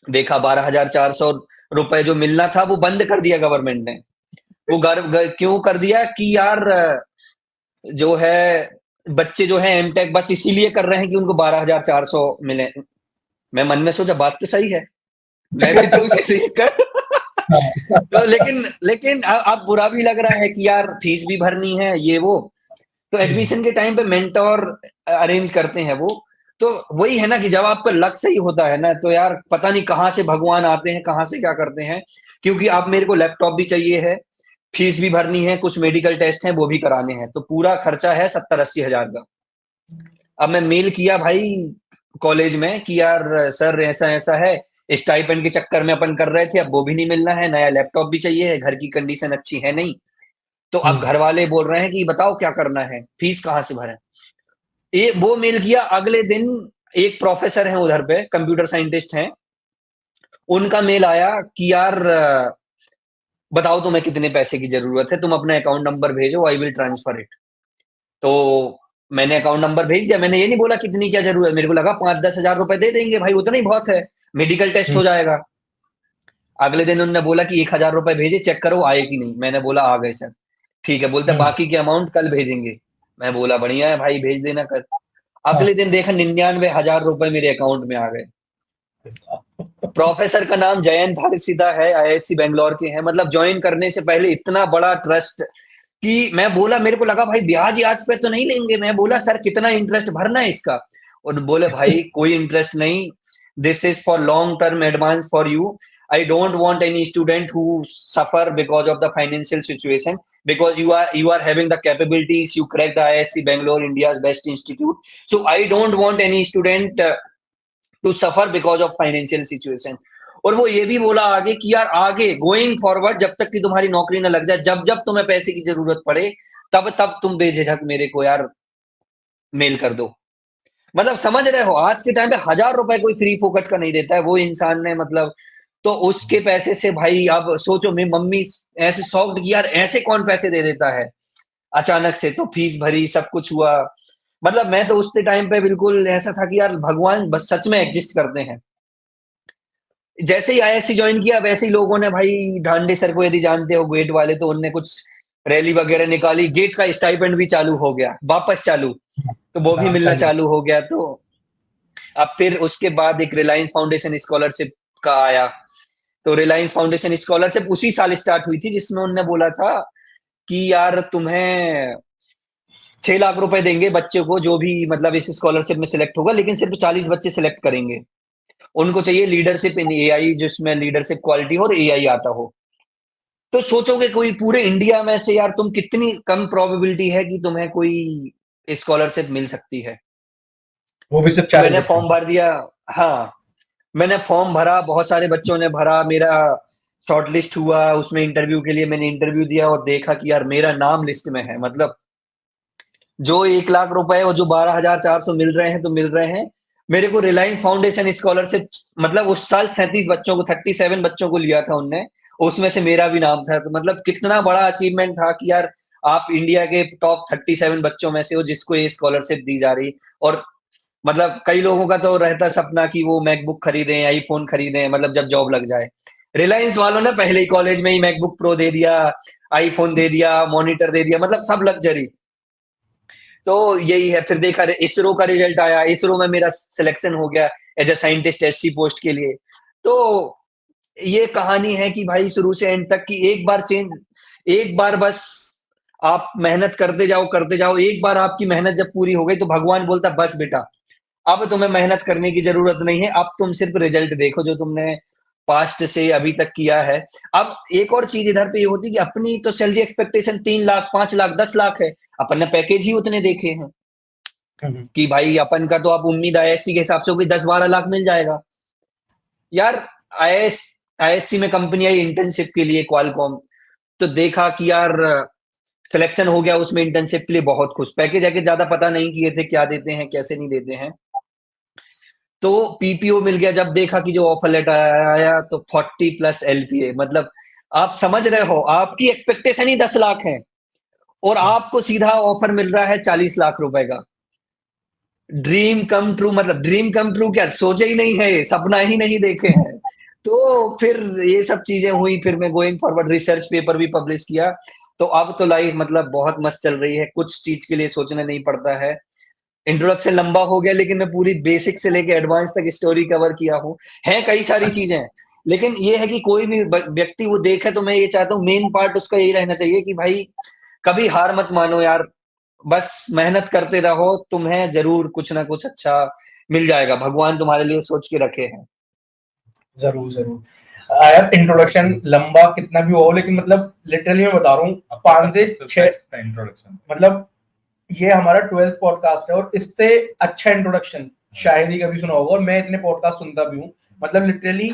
देखा 12,400 रुपए जो मिलना था वो बंद कर दिया गवर्नमेंट ने। वो क्यों कर दिया कि यार जो है, बच्चे जो है एमटेक बस इसीलिए कर रहे हैं कि उनको 12,400 मिले। मैं मन में सोचा बात तो सही है, मैं भी तो उसे देखकर तो लेकिन लेकिन अब बुरा भी लग रहा है कि यार फीस भी भरनी है, ये वो। तो एडमिशन के टाइम पे मेंटोर अरेंज करते हैं वो। तो वही है ना कि जब आपका लक सही होता है ना, तो यार पता नहीं कहाँ से भगवान आते हैं, कहाँ से क्या करते हैं। क्योंकि अब मेरे को लैपटॉप भी चाहिए है, फीस भी भरनी है, कुछ मेडिकल टेस्ट हैं वो भी कराने हैं, तो पूरा खर्चा है 70-80 हजार का। अब मैं मेल किया भाई कॉलेज में कि यार सर ऐसा ऐसा है, स्टाइपेंड के चक्कर में अपन कर रहे थे, अब वो भी नहीं मिलना है, नया लैपटॉप भी चाहिए है, घर की कंडीशन अच्छी है नहीं। तो अब घर वाले बोल रहे हैं कि बताओ क्या करना है, फीस कहाँ से भरें। ये वो मेल किया, अगले दिन एक प्रोफेसर हैं उधर पे, कंप्यूटर साइंटिस्ट हैं, उनका मेल आया कि यार बताओ तुम्हें कितने पैसे की जरूरत है, तुम अपना अकाउंट नंबर भेजो, आई विल ट्रांसफर इट। तो मैंने अकाउंट नंबर भेज दिया, मैंने ये नहीं बोला कितनी क्या जरूरत, मेरे को लगा 5-10 हजार रुपए दे देंगे भाई, उतना ही बहुत है, मेडिकल टेस्ट हो जाएगा। अगले दिन उन्होंने बोला कि 1,000 रुपए भेजे, चेक करो आए कि नहीं। मैंने बोला आ गए सर। ठीक है, बोलते बाकी के अमाउंट कल भेजेंगे। मैं बोला बढ़िया है भाई, भेज देना कल। अगले दिन देखा 99,000 रुपए मेरे अकाउंट में आ गए। प्रोफेसर का नाम जयंत हरसिदा है, IISc बेंगलोर के हैं। मतलब ज्वाइन करने से पहले इतना बड़ा ट्रस्ट कि मैं बोला, मेरे को लगा भाई ब्याज याज पे तो नहीं लेंगे। मैं बोला सर कितना इंटरेस्ट भरना है इसका। और बोले भाई कोई इंटरेस्ट नहीं, this is for long term advance for you, I don't want any student who suffer because of the financial situation. because you are having the capabilities, you crack the IISc Bangalore, India's best institute. So I don't want any student to suffer because of financial situation. और वो ये भी बोला आगे कि यार आगे going forward जब तक कि तुम्हारी नौकरी ना लग जाए, जब जब तुम्हें पैसे की जरूरत पड़े, तब तब तुम बेझिझक मेरे को यार मेल कर दो। मतलब समझ रहे हो, आज के टाइम पे 1000 रुपए कोई फ्री फोकट का नहीं देता है, वो इंसान ने मतलब, तो उसके पैसे से भाई अब सोचो, मेरी मम्मी ऐसे शॉक्ड कि यार ऐसे कौन पैसे दे देता है अचानक से। तो फीस भरी, सब कुछ हुआ। मतलब मैं तो उस टाइम पे बिल्कुल ऐसा था कि यार भगवान बस सच में एग्जिस्ट करते हैं। जैसे ही आईएससी ज्वाइन किया वैसे ही लोगों ने भाई, ढांडे सर को यदि जानते हो गेट वाले, तो उनने कुछ रैली वगैरह निकाली, गेट का स्टाइपेंड भी चालू हो गया, वापस चालू, तो वो भी मिलना चालू हो गया। तो अब फिर उसके बाद एक रिलायंस फाउंडेशन स्कॉलरशिप का आया। तो रिलायंस फाउंडेशन स्कॉलरशिप उसी साल स्टार्ट हुई थी, जिसमें उन्होंने बोला था कि यार तुम्हें 6 लाख रुपए देंगे बच्चे को जो भी मतलब इस स्कॉलरशिप में सिलेक्ट होगा, लेकिन सिर्फ 40 बच्चे सिलेक्ट करेंगे। उनको चाहिए लीडरशिप इन एआई, जिसमें लीडरशिप क्वालिटी हो और एआई आता हो। तो सोचोगे कोई पूरे इंडिया में से यार तुम कितनी कम प्रोबेबिलिटी है कि तुम्हें कोई स्कॉलरशिप मिल सकती है। वो भी सिर्फ तो 40 मैंने बच्चों फॉर्म भर दिया। हाँ, मैंने फॉर्म भरा, बहुत सारे बच्चों ने भरा, मेरा शॉर्टलिस्ट हुआ, उसमें इंटरव्यू के लिए मैंने इंटरव्यू दिया और देखा कि यार मेरा नाम लिस्ट में है। मतलब जो 1 लाख रुपए और जो 12,400 मिल रहे हैं तो मिल रहे हैं। मेरे को रिलायंस फाउंडेशन स्कॉलरशिप, मतलब उस साल 37 बच्चों को, 37 बच्चों को लिया था उनने, उसमें से मेरा भी नाम था। तो मतलब कितना बड़ा अचीवमेंट था कि यार आप इंडिया के टॉप 37 बच्चों में से हो जिसको ये स्कॉलरशिप दी जा रही। और मतलब कई लोगों का तो रहता सपना कि वो मैकबुक खरीदें, आईफोन खरीदें, मतलब जब जॉब लग जाए। रिलायंस वालों ने पहले ही कॉलेज में ही मैकबुक प्रो दे दिया, आईफोन दे दिया, मॉनिटर दे दिया, मतलब सब लग्जरी। तो यही है। फिर देखा इसरो का रिजल्ट आया, इसरो में मेरा सिलेक्शन हो गया as a scientist SC post के लिए। तो ये कहानी है कि भाई शुरू से एंड तक की एक बार बस आप मेहनत करते जाओ, एक बार आपकी मेहनत जब पूरी हो गई तो भगवान बोलता बस बेटा, अब तुम्हें मेहनत करने की जरूरत नहीं है, अब तुम सिर्फ रिजल्ट देखो जो तुमने पास्ट से अभी तक किया है। अब एक और चीज इधर पे ये होती है कि अपनी तो सैलरी एक्सपेक्टेशन 3 लाख, 5 लाख, 10 लाख है। अपन ने पैकेज ही उतने देखे हैं कि भाई अपन का तो अब उम्मीद आईएससी के हिसाब से होगी 10-12 लाख मिल जाएगा। यार आईएससी में कंपनी आई इंटर्नशिप के लिए, क्वालकॉम, तो देखा कि यार सिलेक्शन हो गया उसमें इंटर्नशिप के लिए, बहुत खुश। पैकेज आके ज्यादा पता नहीं किए थे क्या देते हैं कैसे नहीं देते हैं। तो पीपीओ मिल गया, जब देखा कि जो ऑफर लेटर आया तो 40+ एलपीए। मतलब आप समझ रहे हो, आपकी एक्सपेक्टेशन ही 10 लाख है और आपको सीधा ऑफर मिल रहा है 40 लाख रुपए का। ड्रीम कम ट्रू, मतलब ड्रीम कम ट्रू क्या, सोचे ही नहीं है, सपना ही नहीं देखे हैं। तो फिर ये सब चीजें हुई, फिर मैं गोइंग फॉरवर्ड रिसर्च पेपर भी पब्लिश किया। तो अब तो लाइफ मतलब बहुत मस्त चल रही है, कुछ चीज के लिए सोचना नहीं पड़ता है। इंट्रोडक्शन लंबा हो गया, लेकिन मैं पूरी बेसिक से लेके एडवांस तक स्टोरी कवर किया हूँ। है कई सारी चीजें, लेकिन ये है कि कोई भी व्यक्ति वो देखे तो मैं ये चाहता हूँ मेन पार्ट उसका यही रहना चाहिए कि भाई कभी हार मत मानो यार, बस मेहनत करते रहो, तुम्हें जरूर कुछ ना कुछ अच्छा मिल जाएगा, भगवान तुम्हारे लिए सोच के रखे हैं। जरूर जरूर। यार इंट्रोडक्शन लंबा कितना भी हो, लेकिन मतलब लिटरली मैं बता रहा हूँ 5 से 6 इंट्रोडक्शन, मतलब ये हमारा 12th पॉडकास्ट है और इससे अच्छा इंट्रोडक्शन शायद ही कभी सुना होगा। और मैं इतने पॉडकास्ट सुनता भी हूँ, मतलब लिटरली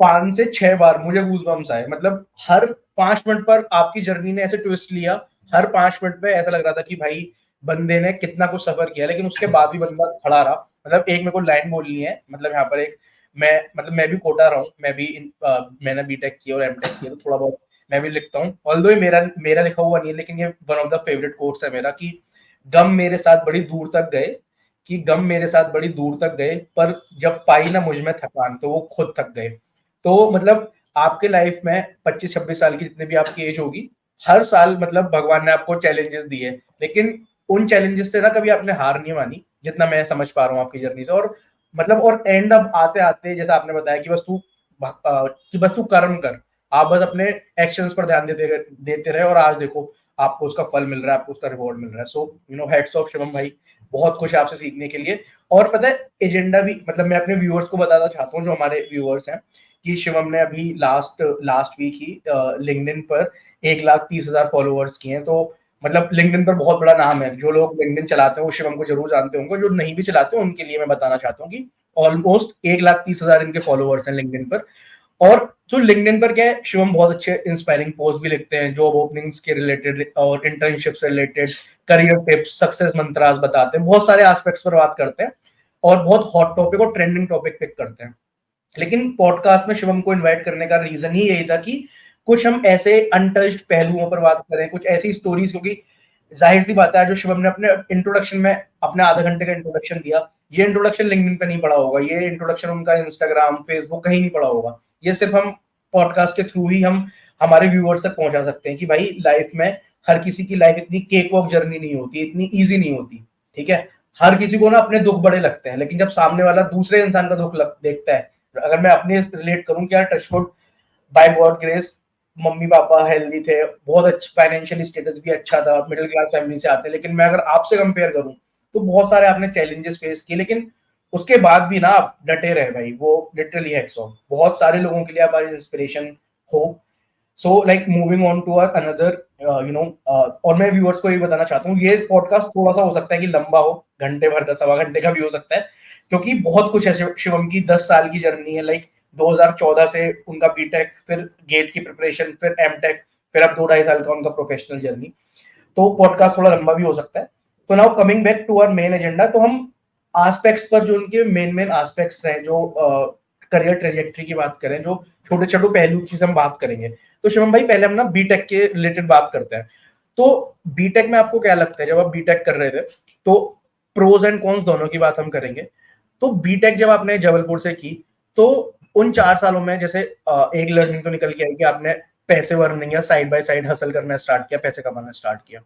5 से 6 बार मुझे गूज़बम्स आए। मतलब हर 5 मिनट पर आपकी जर्नी ने ऐसे ट्विस्ट लिया, हर 5 मिनट में ऐसा लग रहा था कि भाई बंदे ने कितना कुछ सफर किया, लेकिन उसके बाद भी बंदा खड़ा रहा। मतलब एक मेरे को लाइन बोलनी है, मतलब यहाँ पर एक मैं भी कोटा रहा हूँ, मैंने बीटेक किया और एमटेक किया, तो थोड़ा बहुत मैं भी लिखता हूँ। ऑल्दो मेरा मेरा लिखा हुआ नहीं है, लेकिन ये one of the favourite quotes है मेरा कि गम मेरे साथ बड़ी दूर तक गए, पर जब पाई ना मुझ में थकान तो वो खुद थक गए। तो मतलब आपके लाइफ में 25-26 साल की जितनी भी आपकी एज होगी, हर साल मतलब भगवान ने आपको चैलेंजेस दिए, लेकिन उन चैलेंजेस से ना कभी आपने हार नहीं मानी, जितना मैं समझ पा रहा हूँ आपकी जर्नी से। और मतलब और एंड अब आते आते जैसा आपने बताया कि बस तू कर्म कर, आप बस अपने एक्शंस पर ध्यान देते रहे, और आज देखो आपको उसका फल मिल रहा है, आपको उसका रिवॉर्ड मिल रहा है। सो हेड्स ऑफ शिवम भाई, बहुत कुछ है आपसे सीखने के लिए। और पता है एजेंडा भी, मतलब मैं अपने व्यूअर्स को बताना चाहता हूँ जो हमारे व्यूअर्स हैं, कि शिवम ने अभी लास्ट वीक ही लिंक्डइन पर 1,30,000 फॉलोअर्स की हैं। तो मतलब लिंक्डइन पर बहुत बड़ा नाम है। जो लोग लिंक्डइन चलाते हैं वो शिवम को जरूर जानते होंगे, जो नहीं भी चलाते हैं उनके लिए मैं बताना चाहता हूँ कि ऑलमोस्ट 1,30,000 इनके फॉलोअर्स हैं लिंक्डइन पर। और तो लिंक्डइन पर क्या है, शिवम बहुत अच्छे इंस्पायरिंग पोस्ट भी लिखते हैं, जॉब ओपनिंग्स के रिलेटेड और इंटर्नशिप से related, career tips, success mantras बताते हैं, बहुत सारे एस्पेक्ट्स पर बात करते हैं और बहुत हॉट टॉपिक और ट्रेंडिंग टॉपिक पिक करते हैं। लेकिन पॉडकास्ट में शिवम को इनवाइट करने का रीजन ही यही था कि कुछ हम ऐसे अनटच्ड पहलुओं पर बात करें, कुछ ऐसी स्टोरीज, क्योंकि जाहिर सी बात है जो शिवम ने अपने इंट्रोडक्शन में अपने आधा घंटे का इंट्रोडक्शन दिया, ये इंट्रोडक्शन लिंक्डइन पे नहीं पड़ा होगा, ये इंट्रोडक्शन उनका इंस्टाग्राम फेसबुक कहीं नहीं पड़ा होगा। ये सिर्फ हम पॉडकास्ट के थ्रू ही हम हमारे व्यूअर्स तक पहुंचा सकते हैं कि भाई लाइफ में हर किसी की लाइफ इतनी केक वॉक जर्नी नहीं होती, इतनी ईजी नहीं होती। ठीक है, हर किसी को ना अपने दुख बड़े लगते हैं, लेकिन जब सामने वाला दूसरे इंसान का दुख देखता है, अगर मैं अपने रिलेट करूं कि यार touchwood by God grace mummy papa healthy थे, बहुत अच्छा फाइनेंशियल स्टेटस भी अच्छा था, मिडिल क्लास फैमिली से आते हैं, लेकिन मैं अगर आपसे कंपेयर करूं तो बहुत सारे आपने चैलेंजेस फेस किए, लेकिन उसके बाद भी ना आप डटे रहे भाई, वो लिटरली हेड्स ऑफ। बहुत सारे लोगों के लिए आप आज इंस्पिरेशन हो। So like moving on to another और मैं व्यूअर्स को ये बताना चाहता हूँ, ये पॉडकास्ट थोड़ा सा हो सकता है कि लंबा हो, घंटे भर का, सवा घंटे का भी हो सकता है, क्योंकि बहुत कुछ है। शिवम की 10 साल की जर्नी है, लाइक 2014 से उनका बीटेक, फिर गेट की प्रिपरेशन, फिर एमटेक, फिर अब 2-2.5 साल का उनका प्रोफेशनल जर्नी। तो पॉडकास्ट थोड़ा लंबा भी हो सकता है। तो now coming back to our main agenda, तो हम एस्पेक्ट्स पर, जो उनके मेन एस्पेक्ट्स हैं, जो करियर ट्रेजेक्ट्री की बात करें, जो छोटे छोटे पहलू की हम बात करेंगे। तो शिवम भाई पहले हम ना बीटेक के रिलेटेड बात करते हैं। तो बीटेक में आपको क्या लगता है, जब आप बीटेक कर रहे थे तो प्रोज एंड कॉन्स दोनों की बात हम करेंगे। तो बीटेक जब आपने जबलपुर से की, तो उन 4 सालों में जैसे एक लर्निंग तो निकल के आई कि आपने पैसे अर्निंग या साइड बाय साइड हसल करना स्टार्ट किया, पैसे कमाना स्टार्ट किया।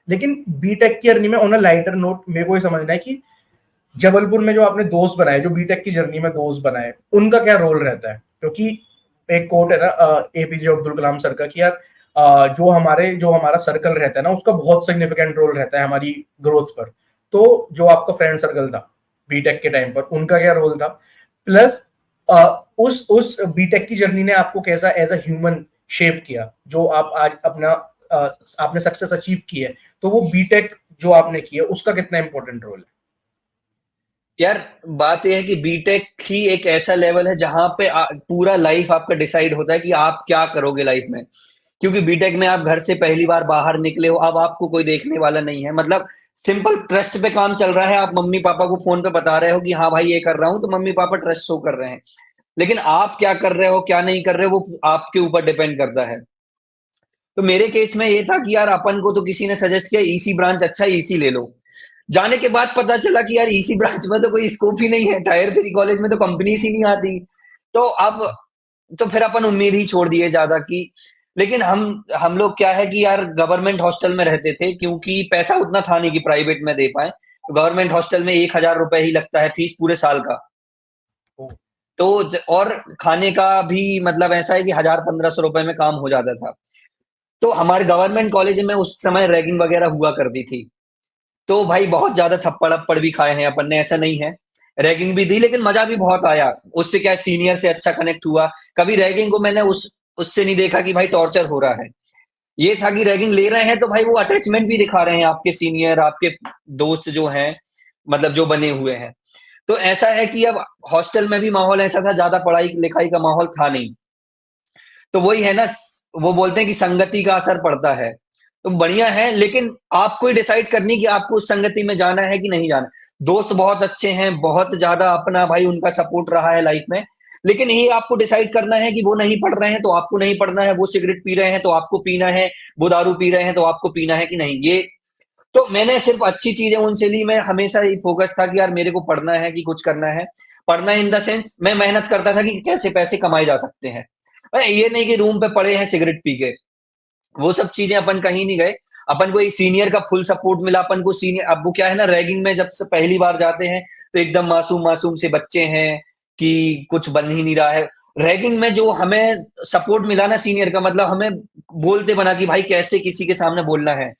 लेकिन बीटेक की अर्निंग में ऑन अ लाइटर नोट मेरे को ये समझना है कि जबलपुर में जो आपने दोस्त बनाए, जो बीटेक की जर्नी में दोस्त बनाए, उनका क्या रोल रहता है? क्योंकि एक कोट है ना एपीजे अब्दुल कलाम सर का कि यार जो हमारा सर्कल रहता है ना, उसका बहुत सिग्निफिकेंट रोल रहता है हमारी ग्रोथ पर। तो जो आपका फ्रेंड सर्कल था बीटेक के टाइम पर, उनका क्या रोल था? प्लस उस बीटेक की जर्नी ने आपको कैसा एज अ ह्यूमन शेप किया, जो आप आज अपना आपने सक्सेस अचीव की है, तो वो बीटेक जो आपने किया उसका कितना इंपॉर्टेंट रोल है? यार बात यह है कि बीटेक ही एक ऐसा लेवल है जहां पे पूरा लाइफ आपका डिसाइड होता है कि आप क्या करोगे लाइफ में। क्योंकि बीटेक में आप घर से पहली बार बाहर निकले हो, अब आपको कोई देखने वाला नहीं है। मतलब सिंपल ट्रस्ट पे काम चल रहा है। आप मम्मी पापा को फोन पे बता रहे हो कि हाँ भाई ये कर रहा हूं, तो मम्मी पापा ट्रस्ट शो कर रहे हैं। लेकिन आप क्या कर रहे हो क्या नहीं कर रहे हो वो आपके ऊपर डिपेंड करता है। तो मेरे केस में ये था कि यार अपन को तो किसी ने सजेस्ट किया ईसी ब्रांच अच्छा, ईसी ले लो। जाने के बाद पता चला कि यार ईसी ब्रांच में तो कोई स्कोप ही नहीं है, टायर 3 कॉलेज में तो कंपनीज ही नहीं आती। तो अब तो फिर अपन उम्मीद ही छोड़ दिए ज्यादा की। लेकिन हम लोग क्या है कि यार गवर्नमेंट हॉस्टल में रहते थे, क्योंकि पैसा उतना था नहीं कि प्राइवेट में दे पाए। गवर्नमेंट हॉस्टल में 1,000 रुपए ही लगता है फीस पूरे साल का। तो और खाने का भी मतलब ऐसा है कि 1,000-1,500 रुपए में काम हो जाता था। तो हमारे गवर्नमेंट कॉलेज में उस समय रैगिंग वगैरह हुआ करती थी। तो भाई बहुत ज्यादा थप्पड़ अप्पड़ भी खाए हैं अपन ने, ऐसा नहीं है। रैगिंग भी दी लेकिन मजा भी बहुत आया। उससे क्या सीनियर से अच्छा कनेक्ट हुआ। कभी रैगिंग को मैंने उससे नहीं देखा कि भाई टॉर्चर हो रहा है। ये था कि रैगिंग ले रहे हैं तो भाई वो अटैचमेंट भी दिखा रहे हैं, आपके सीनियर आपके दोस्त जो हैं, मतलब जो बने हुए हैं। तो ऐसा है कि अब हॉस्टल में भी माहौल ऐसा था, ज्यादा पढ़ाई लिखाई का माहौल था नहीं। तो वही है ना, वो बोलते हैं कि संगति का असर पड़ता है। तो बढ़िया है, लेकिन आपको ही डिसाइड करनी कि आपको उस संगति में जाना है कि नहीं जाना। दोस्त बहुत अच्छे हैं, बहुत ज्यादा अपना भाई उनका सपोर्ट रहा है लाइफ में। लेकिन ये आपको डिसाइड करना है कि वो नहीं पढ़ रहे हैं तो आपको नहीं पढ़ना है, वो सिगरेट पी रहे हैं तो आपको पीना है, वो दारू पी रहे हैं तो आपको पीना है कि नहीं। ये तो मैंने सिर्फ अच्छी चीजें उनसे ली। मैं हमेशा ये फोकस था कि यार मेरे को पढ़ना है कि कुछ करना है। पढ़ना इन द सेंस मैं मेहनत करता था कि कैसे पैसे कमाए जा सकते हैं। ये नहीं कि रूम पे पड़े हैं सिगरेट पी के, वो सब चीजें अपन कहीं नहीं गए। अपन को एक सीनियर का फुल सपोर्ट मिला। अपन को सीनियर, अब वो क्या है ना, रैगिंग में जब से पहली बार जाते हैं तो एकदम मासूम मासूम से बच्चे हैं कि कुछ बन ही नहीं रहा है। रैगिंग में जो हमें सपोर्ट मिला ना सीनियर का, मतलब हमें बोलते बना कि भाई कैसे किसी के सामने बोलना है,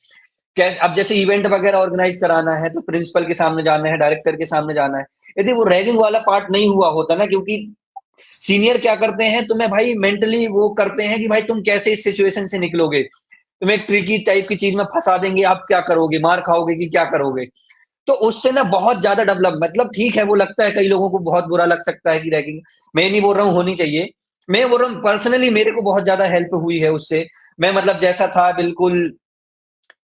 कैसे। अब जैसे इवेंट वगैरह ऑर्गेनाइज कराना है तो प्रिंसिपल के सामने जाना है, डायरेक्टर के सामने जाना है। यदि वो रैगिंग वाला पार्ट नहीं हुआ होता ना, क्योंकि सीनियर क्या करते हैं तुम्हें भाई मेंटली वो करते हैं कि भाई तुम कैसे इस सिचुएशन से निकलोगे। तुम्हें एक ट्रिकी टाइप की चीज में फंसा देंगे, आप क्या करोगे, मार खाओगे कि क्या करोगे। तो उससे ना बहुत ज्यादा डेवलप, मतलब ठीक है वो लगता है कई लोगों को बहुत बुरा लग सकता है कि रैगिंग, मैं नहीं बोल रहा हूँ होनी चाहिए, मैं बोल रहा हूँ पर्सनली मेरे को बहुत ज्यादा हेल्प हुई है उससे। मैं मतलब जैसा था बिल्कुल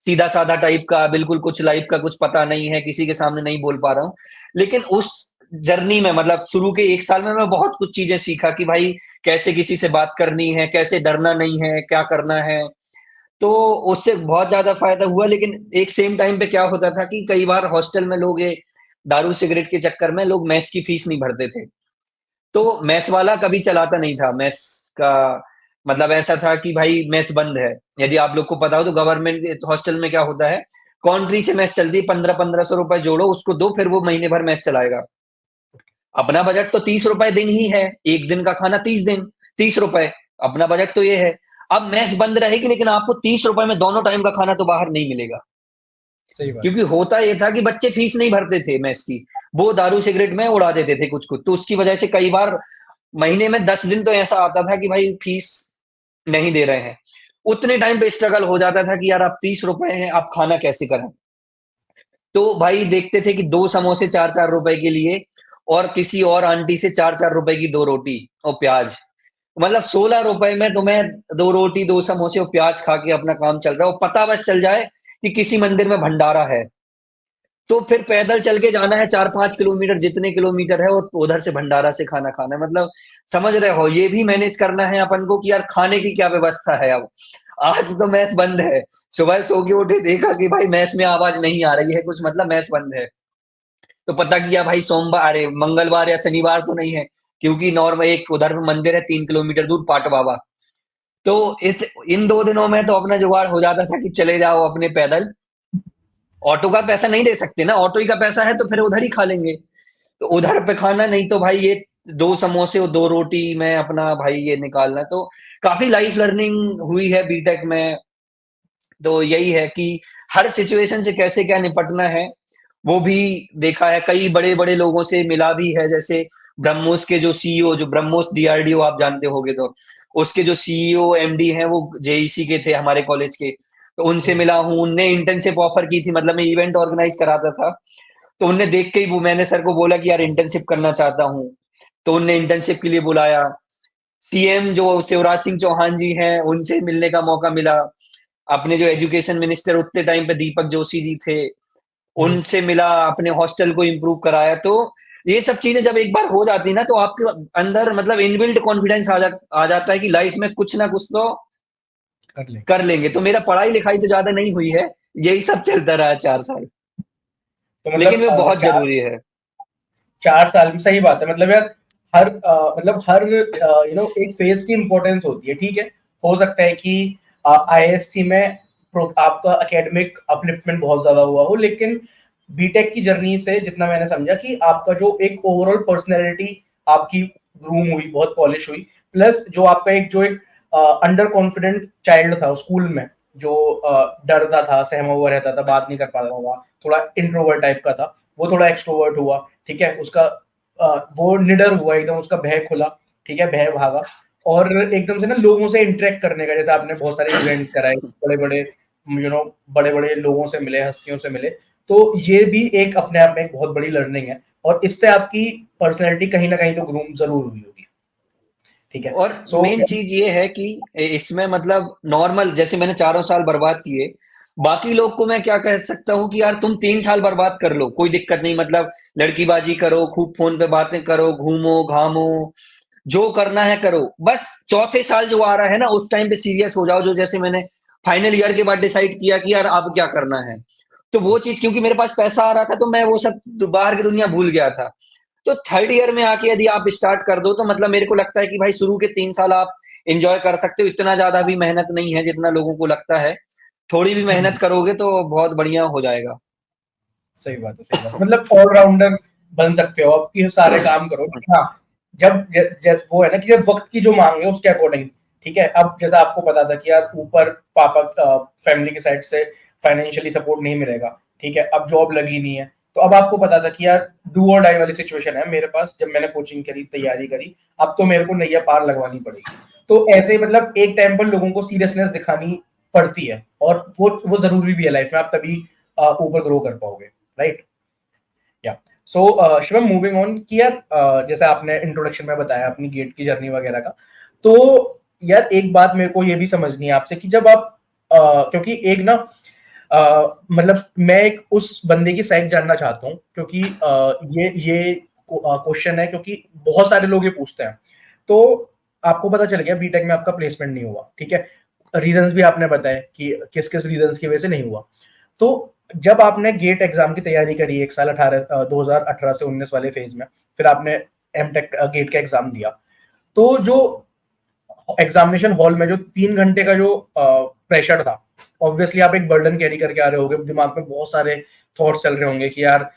सीधा साधा टाइप का, बिल्कुल कुछ लाइफ का कुछ पता नहीं है, किसी के सामने नहीं बोल पा रहा हूँ, लेकिन उस जर्नी में मतलब शुरू के 1 साल में मैं बहुत कुछ चीजें सीखा कि भाई कैसे किसी से बात करनी है, कैसे डरना नहीं है, क्या करना है। तो उससे बहुत ज़्यादा फ़ायदा हुआ, लेकिन एक सेम टाइम पे क्या होता था कि कई बार हॉस्टल में लोग ये दारू सिगरेट के चक्कर में लोग मेस की फीस नहीं भरते थे। तो मेस वाला कभी चलाता नहीं था मेस का, मतलब ऐसा था कि भाई मेस बंद है। यदि आप लोग को पता हो तो गवर्नमेंट हॉस्टल में क्या होता है, कॉन्ट्री से मेस चल रही है, 1500-1500 रुपए जोड़ो उसको दो, फिर वो महीने भर मेस चलाएगा। अपना बजट तो 30 रुपए दिन ही है, एक दिन का खाना 30 दिन, 30 रुपए, अपना बजट तो ये है। अब मेस बंद रहेगी लेकिन आपको 30 रुपए में दोनों टाइम का खाना तो बाहर नहीं मिलेगा। सही बात क्योंकि होता ये था कि बच्चे फीस नहीं भरते थे मेस की, वो दारू सिगरेट में उड़ा देते थे कुछ कुछ, तो उसकी वजह से कई बार महीने में 10 दिन तो ऐसा आता था कि भाई फीस नहीं दे रहे हैं। उतने टाइम पे स्ट्रगल हो जाता था कि यार अब 30 रुपए हैं, आप खाना कैसे करें। तो भाई देखते थे कि 2 समोसे 4-4 रुपए के लिए, और किसी और आंटी से 4-4 रुपए की 2 रोटी और प्याज, मतलब 16 रुपए में तुम्हें 2 रोटी 2 समोसे और प्याज खा के अपना काम चल रहा है, और पता बस चल जाए कि किसी मंदिर में भंडारा है, तो फिर पैदल चल के जाना है 4-5 किलोमीटर, जितने किलोमीटर है, और उधर से भंडारा से खाना खाना है। मतलब समझ रहे हो, ये भी मैनेज करना है अपन को कि यार खाने की क्या व्यवस्था है अब। आज तो मैस बंद है, सुबह सो के उठे देखा कि भाई मैस में आवाज नहीं आ रही है कुछ, मतलब मैस बंद है। तो पता किया भाई सोमवार, अरे मंगलवार या शनिवार तो नहीं है, क्योंकि नॉर्मल एक उधर में मंदिर है 3 किलोमीटर दूर, पाट बाबा। तो इन 2 दिनों में तो अपना जुगाड़ हो जाता था कि चले जाओ अपने पैदल। ऑटो का पैसा नहीं दे सकते ना, ऑटो ही का पैसा है तो फिर उधर ही खा लेंगे, तो उधर पे खाना, नहीं तो भाई ये 2 समोसे और 2 रोटी में अपना भाई ये निकालना। तो काफी लाइफ लर्निंग हुई है बीटेक में। तो यही है कि हर सिचुएशन से कैसे क्या निपटना है वो भी देखा है, कई बड़े बड़े लोगों से मिला भी है, जैसे ब्रह्मोस के जो सीईओ, जो ब्रह्मोस डीआरडीओ आप जानते होगे, तो उसके जो सीईओ एमडी हैं वो जेईसी के थे हमारे कॉलेज के, तो उनसे है। मिला हूँ, उनने इंटर्नशिप ऑफर की थी, मतलब मैं इवेंट ऑर्गेनाइज कराता था, तो उनने देख के ही वो, मैंने सर को बोला कि यार इंटर्नशिप करना चाहता हूँ, तो उनने इंटर्नशिप के लिए बुलाया। सीएम जो शिवराज सिंह चौहान जी हैं उनसे मिलने का मौका मिला, अपने जो एजुकेशन मिनिस्टर उतने टाइम पे दीपक जोशी जी थे हम्म, उनसे मिला, अपने हॉस्टल को इम्प्रूव कराया। तो ये सब चीजें जब एक बार हो जाती ना, तो आपके अंदर मतलब इनबिल्ट कॉन्फिडेंस आ जाता है कि लाइफ में कुछ ना कुछ तो कर ले। कर लेंगे। तो मेरा पढ़ाई लिखाई तो ज्यादा नहीं हुई है, यही सब चलता रहा 4 साल, तो लेकिन मतलब वो बहुत चार जरूरी है। 4 साल में सही बात है, मतलब यार हर मतलब हर एक फेज की इंपॉर्टेंस होती है, ठीक है। हो सकता है कि आईएससी में आपका एकेडमिक अपलिफ्टमेंट बहुत ज्यादा हुआ हो, लेकिन बीटेक की जर्नी से जितना मैंने समझा कि आपका जो एक ओवरऑल पर्सनैलिटी आपकी ग्रूम हुई, बहुत पॉलिश हुई, प्लस जो आपका एक अंडर कॉन्फिडेंट चाइल्ड था स्कूल में, जो डरता था, सहमा हुआ रहता था, बात नहीं कर पाता था, थोड़ा इंट्रोवर्ट टाइप का था, वो थोड़ा एक्सट्रोवर्ट हुआ, ठीक है। उसका वो निडर हुआ एकदम, उसका भय खुला, ठीक है, भय भागा, और एकदम से ना लोगों से इंटरेक्ट करने का, जैसे आपने बहुत सारे इवेंट कराए, बड़े बड़े बड़े बड़े लोगों से मिले, हस्तियों से मिले, तो ये भी एक अपने आप में एक बहुत बड़ी लर्निंग है, और इससे आपकी पर्सनैलिटी कहीं ना कहीं तो ग्रूम जरूर हुई होगी, ठीक है। और सो मेन चीज ये है कि इसमें मतलब नॉर्मल जैसे मैंने 4 साल बर्बाद किए, बाकी लोग को मैं क्या कह सकता हूँ कि यार तुम 3 साल बर्बाद कर लो, कोई दिक्कत नहीं, मतलब लड़कीबाजी करो, खूब फोन पे बातें करो, घूमो घामो, जो करना है करो, बस चौथे साल जो आ रहा है ना उस टाइम पे सीरियस हो जाओ, जो जैसे मैंने फाइनल ईयर के बाद डिसाइड किया कि यार अब क्या करना है। तो वो चीज, क्योंकि मेरे पास पैसा आ रहा था तो मैं वो सब बाहर की दुनिया भूल गया था। तो थर्ड ईयर में आके यदि आप स्टार्ट कर दो तो मतलब मेरे को लगता है कि भाई शुरू के 3 साल आप एंजॉय कर सकते हो, इतना ज्यादा भी मेहनत नहीं है जितना लोगों को लगता है, थोड़ी भी मेहनत करोगे तो बहुत बढ़िया हो जाएगा। सही बात है, सही बात है, मतलब ऑलराउंडर बन सकते हो आप कि सारे काम करो, हाँ। वो है ना कि जब वक्त की जो मांग है उसके अकॉर्डिंग, ठीक है। अब जैसा आपको पता था कि यार ऊपर पापा फैमिली की साइड से फाइनेंशियली सपोर्ट नहीं मिलेगा, ठीक है, अब जॉब लगी नहीं है, तो अब आपको पता था कि यार डू और डाई वाली सिचुएशन है मेरे पास, जब मैंने कोचिंग करी, तैयारी करी, अब तो मेरे को नैया पार लगवानी पड़ेगी। तो ऐसे मतलब एक टाइम पर लोगों को सीरियसनेस दिखानी पड़ती है, और वो जरूरी भी है लाइफ में, आप तभी ऊपर ग्रो कर पाओगे, राइट? या सो शिवम, मूविंग ऑन कि यार जैसे आपने इंट्रोडक्शन में बताया अपनी गेट की जर्नी वगैरह का, तो यार एक बात मेरे को ये भी समझनी है आपसे कि जब आप क्योंकि एक ना मतलब मैं एक उस बंदे की साइड जानना चाहता हूँ, क्योंकि ये क्वेश्चन है, क्योंकि बहुत सारे लोग ये पूछते हैं। तो आपको पता चल गया बीटेक में आपका प्लेसमेंट नहीं हुआ, ठीक है, रीजंस भी आपने बताए कि किस किस रीजंस की वजह से नहीं हुआ। तो जब आपने गेट एग्जाम की तैयारी करी एक साल 2018 से 19 वाले फेज में, फिर आपने एमटेक गेट का एग्जाम दिया, तो जो एग्जामिनेशन हॉल में जो 3 घंटे का जो प्रेशर था, ऑब्वियसली आप एक बर्डन कैरी करके आ रहे होंगे, दिमाग में बहुत सारे थॉट्स चल रहे होंगे कि यार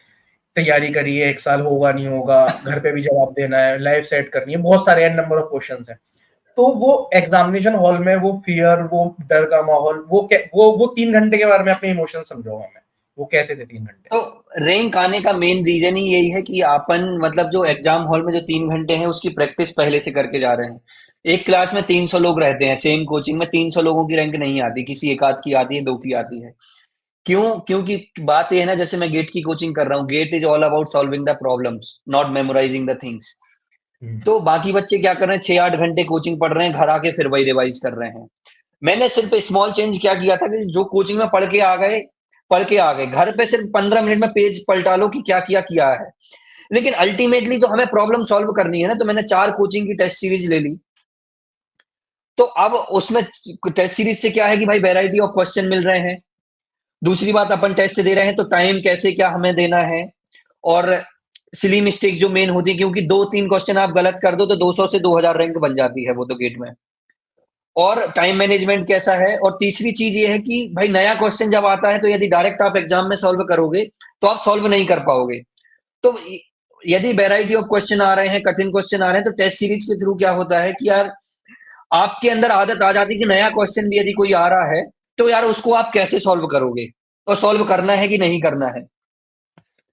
तैयारी करिए, एक साल होगा नहीं होगा, घर पे भी जवाब देना है, लाइफ सेट करनी है, बहुत सारे नंबर ऑफ क्वेश्चंस हैं। तो वो एग्जामिनेशन हॉल में वो फियर, वो डर का माहौल, वो 3 घंटे के बारे में अपने इमोशंस समझाऊंगा मैं, वो कैसे थे 3 घंटे? तो रैंक आने का मेन रीजन ही यही है कि अपन मतलब जो एग्जाम हॉल में जो 3 घंटे हैं उसकी प्रैक्टिस पहले से करके जा रहे हैं। एक क्लास में 300 लोग रहते हैं, सेम कोचिंग में 300 लोगों की रैंक नहीं आती, किसी एक आध की आती है, दो की आती है। क्यों? क्योंकि बात ये है ना, जैसे मैं गेट की कोचिंग कर रहा हूँ, GATE is all about solving the problems, not memorising the things. तो बाकी बच्चे क्या कर रहे हैं, 6-8 घंटे कोचिंग पढ़ रहे हैं, घर आके फिर वही रिवाइज कर रहे हैं। मैंने सिर्फ स्मॉल चेंज क्या किया था कि जो कोचिंग में पढ़ के आ गए, घर पे सिर्फ 15 मिनट में पेज पलटा लो कि क्या किया किया है। लेकिन अल्टीमेटली तो हमें प्रॉब्लम सॉल्व करनी है ना, तो मैंने 4 कोचिंग की टेस्ट सीरीज ले ली। तो अब उसमें टेस्ट सीरीज से क्या है कि भाई वैरायटी ऑफ क्वेश्चन मिल रहे हैं। दूसरी बात, अपन टेस्ट दे रहे हैं तो टाइम कैसे क्या हमें देना है, और सिली मिस्टेक्स जो मेन होती है, क्योंकि 2-3 क्वेश्चन आप गलत कर दो तो 200 से 2000 रैंक बन जाती है वो तो गेट में। और टाइम मैनेजमेंट कैसा है, और तीसरी चीज ये है कि भाई नया क्वेश्चन जब आता है तो यदि डायरेक्ट आप एग्जाम में सॉल्व करोगे तो आप सॉल्व नहीं कर पाओगे। तो यदि वैरायटी ऑफ क्वेश्चन आ रहे हैं, कठिन क्वेश्चन आ रहे हैं, तो टेस्ट सीरीज के थ्रू क्या होता है कि यार आपके अंदर आदत आ जाती है कि नया क्वेश्चन भी यदि कोई आ रहा है तो यार उसको आप कैसे सॉल्व करोगे, और सॉल्व करना है कि नहीं करना है।